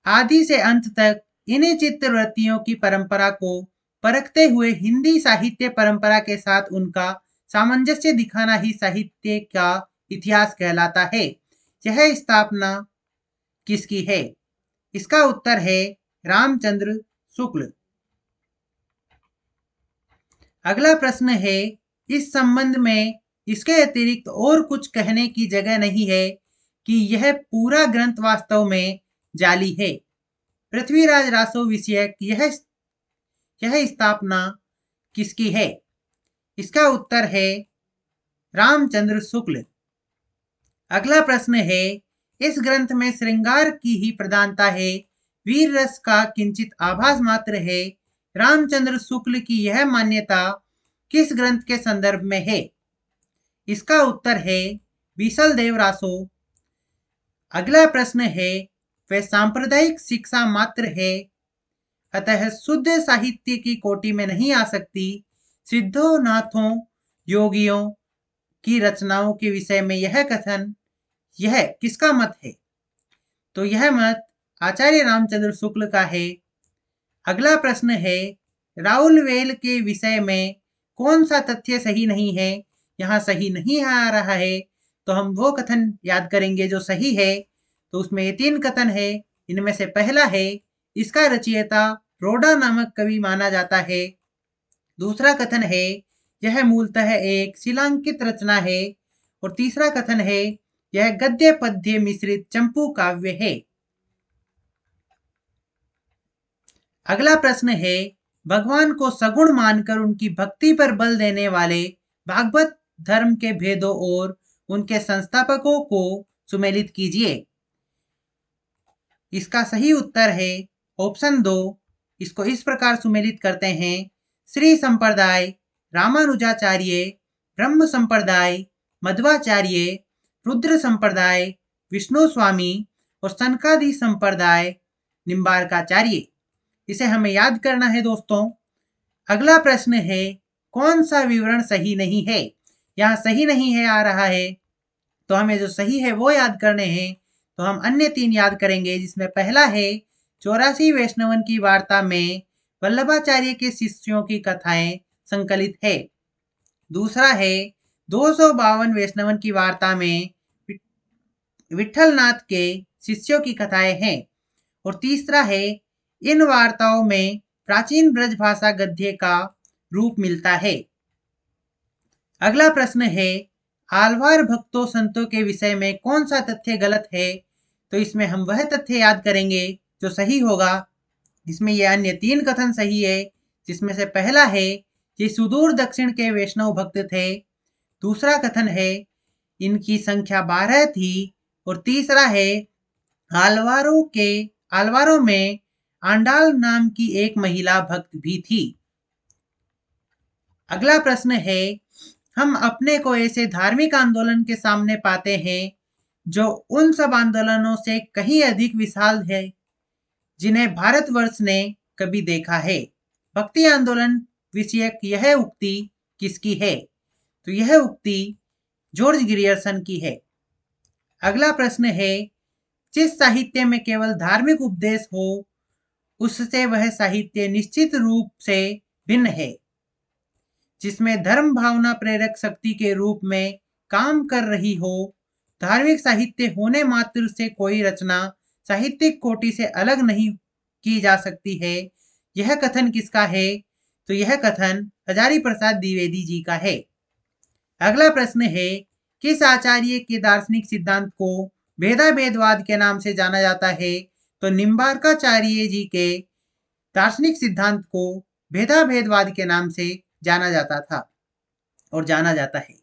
आदि से अंत तक इन्हीं चित्तवृत्तियों की परंपरा को परखते हुए हिंदी साहित्य परंपरा के साथ उनका सामंजस्य दिखाना ही साहित्य का इतिहास कहलाता है। यह स्थापना किसकी है? इसका उत्तर है रामचंद्र शुक्ल। अगला प्रश्न है, इस संबंध में इसके अतिरिक्त और कुछ कहने की जगह नहीं है कि यह पूरा ग्रंथ वास्तव में जाली है। पृथ्वीराज रासो विषयक यह स्थापना किसकी है? इसका उत्तर है रामचंद्र शुक्ल। अगला प्रश्न है, इस ग्रंथ में श्रृंगार की ही प्रधानता है, वीर रस का किंचित आभास मात्र है। रामचंद्र शुक्ल की यह मान्यता किस ग्रंथ के संदर्भ में है? इसका उत्तर है बीसल देव रासो। अगला प्रश्न है, वह सांप्रदायिक शिक्षा मात्र है, अतः शुद्ध साहित्य की कोटि में नहीं आ सकती। सिद्धों नाथों योगियों की रचनाओं के विषय में यह किसका मत है? तो यह मत आचार्य रामचंद्र शुक्ल का है। अगला प्रश्न है, राउलवेल के विषय में कौन सा तथ्य सही नहीं है? यहाँ सही नहीं आ रहा है, तो हम वो कथन याद करेंगे जो सही है। तो उसमें ये 3 कथन है। इनमें से पहला है, इसका रचयिता रोडा नामक कवि माना जाता है। दूसरा कथन है, यह मूलतः एक शिलांकित रचना है। और तीसरा कथन है, यह गद्य पद्य मिश्रित चंपू काव्य है। अगला प्रश्न है, भगवान को सगुण मानकर उनकी भक्ति पर बल देने वाले भागवत धर्म के भेदों और उनके संस्थापकों को सुमेलित कीजिए। इसका सही उत्तर है ऑप्शन 2। इसको इस प्रकार सुमेलित करते हैं, श्री संप्रदाय, रामानुजाचार्य, ब्रह्म संप्रदाय, मध्वाचार्य, रुद्र संप्रदाय, विष्णु स्वामी और सनकादि संप्रदाय, निम्बार्काचार्य। इसे हमें याद करना है दोस्तों। अगला प्रश्न है, कौन सा विवरण सही नहीं है? यहाँ सही नहीं है आ रहा है, तो हमें जो सही है वो याद करने हैं। तो हम अन्य 3 याद करेंगे, जिसमें पहला है 84 वैष्णवन की वार्ता में वल्लभाचार्य के शिष्यों की कथाएं संकलित है। दूसरा है 252 वैष्णवन की वार्ता में विठलनाथ के शिष्यों की कथाएं हैं। और तीसरा है, इन वार्ताओं में प्राचीन ब्रज भाषा गद्य का रूप मिलता है। अगला प्रश्न है, आलवार भक्तों संतों के विषय में कौन सा तथ्य गलत है? तो इसमें हम वह तथ्य याद करेंगे जो सही होगा। इसमें ये अन्य 3 कथन सही है, जिसमें से पहला है, ये सुदूर दक्षिण के वैष्णव भक्त थे। दूसरा कथन है, इनकी संख्या 12 थी। और तीसरा है, आलवारों में आंडाल नाम की एक महिला भक्त भी थी। अगला प्रश्न है, हम अपने को ऐसे धार्मिक आंदोलन के सामने पाते हैं जो उन सब आंदोलनों से कहीं अधिक विशाल है जिन्हें भारतवर्ष ने कभी देखा है। भक्ति आंदोलन विषयक यह उक्ति किसकी है? तो यह उक्ति जॉर्ज ग्रियर्सन की है। अगला प्रश्न है, जिस साहित्य में केवल धार्मिक उपदेश हो उससे वह साहित्य निश्चित रूप से भिन्न है। जिसमें धर्म भावना प्रेरक शक्ति के रूप में काम कर रही हो। धार्मिक साहित्य होने मात्र से कोई रचना साहित्यिक कोटि से अलग नहीं की जा सकती है। यह कथन किसका है? तो यह कथन हजारी प्रसाद द्विवेदी जी का है। अगला प्रश्न है, किस आचार्य के दार्शनिक सिद्धांत को भेदाभेदवाद के नाम से जाना जाता है? तो निम्बार्काचार्य जी के दार्शनिक सिद्धांत को भेदाभेदवाद के नाम से जाना जाता था और जाना जाता है।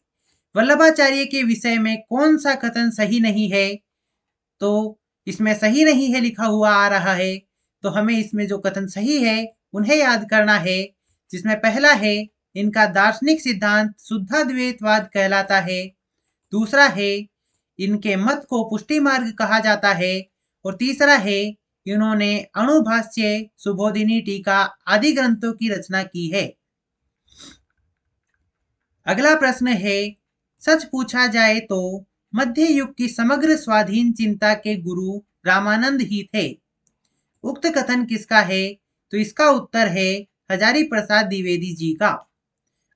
वल्लभाचार्य के विषय में कौन सा कथन सही नहीं है? तो इसमें सही नहीं है लिखा हुआ आ रहा है, तो हमें इसमें जो कथन सही है उन्हें याद करना है। जिसमें पहला है, इनका दार्शनिक सिद्धांत शुद्धाद्वैतवाद कहलाता है। दूसरा है, इनके मत को पुष्टि मार्ग कहा जाता है। और तीसरा है, इन्होंने अणुभाष्य, सुबोधिनी टीका आदि ग्रंथों की रचना की है। अगला प्रश्न है, सच पूछा जाए तो मध्य युग की समग्र स्वाधीन चिंता के गुरु रामानंद ही थे। उक्त कथन किसका है? तो इसका उत्तर है हजारी प्रसाद द्विवेदी जी का।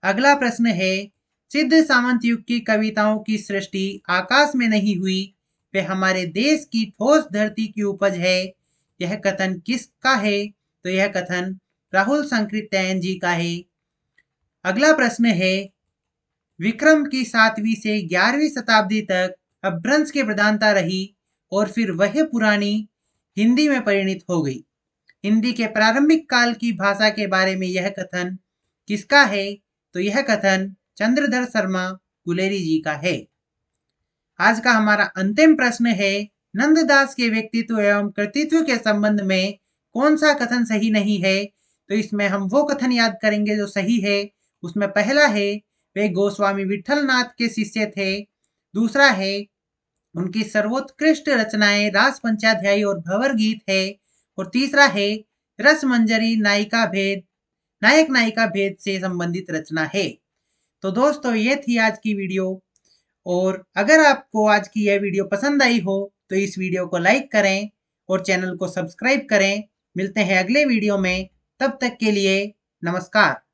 अगला प्रश्न है, सिद्ध सामंत युग की कविताओं की सृष्टि आकाश में नहीं हुई, पे हमारे देश की ठोस धरती की उपज है। यह कथन किसका है? तो यह कथन राहुल सांकृत्यायन जी का है। अगला प्रश्न है, विक्रम की 7वीं से 11वीं शताब्दी तक अपभ्रंश की प्रधानता रही और फिर वह पुरानी हिंदी में परिणित हो गई। हिंदी के प्रारंभिक काल की भाषा के बारे में यह कथन किसका है? तो यह कथन चंद्रधर शर्मा गुलेरी जी का है। आज का हमारा अंतिम प्रश्न है, नंददास के व्यक्तित्व एवं कृतित्व के संबंध में कौन सा कथन सही नहीं है? तो इसमें हम वो कथन याद करेंगे जो सही है। उसमें पहला है, वे गोस्वामी विठलनाथ के शिष्य थे। दूसरा है, उनकी सर्वोत्कृष्ट रचनाएं रास पंचाध्यायी और भंवर गीत है। और तीसरा है, रस मंजरी नायक नायिका भेद से संबंधित रचना है। तो दोस्तों, ये थी आज की वीडियो। और अगर आपको आज की यह वीडियो पसंद आई हो तो इस वीडियो को लाइक करें और चैनल को सब्सक्राइब करें। मिलते हैं अगले वीडियो में, तब तक के लिए नमस्कार।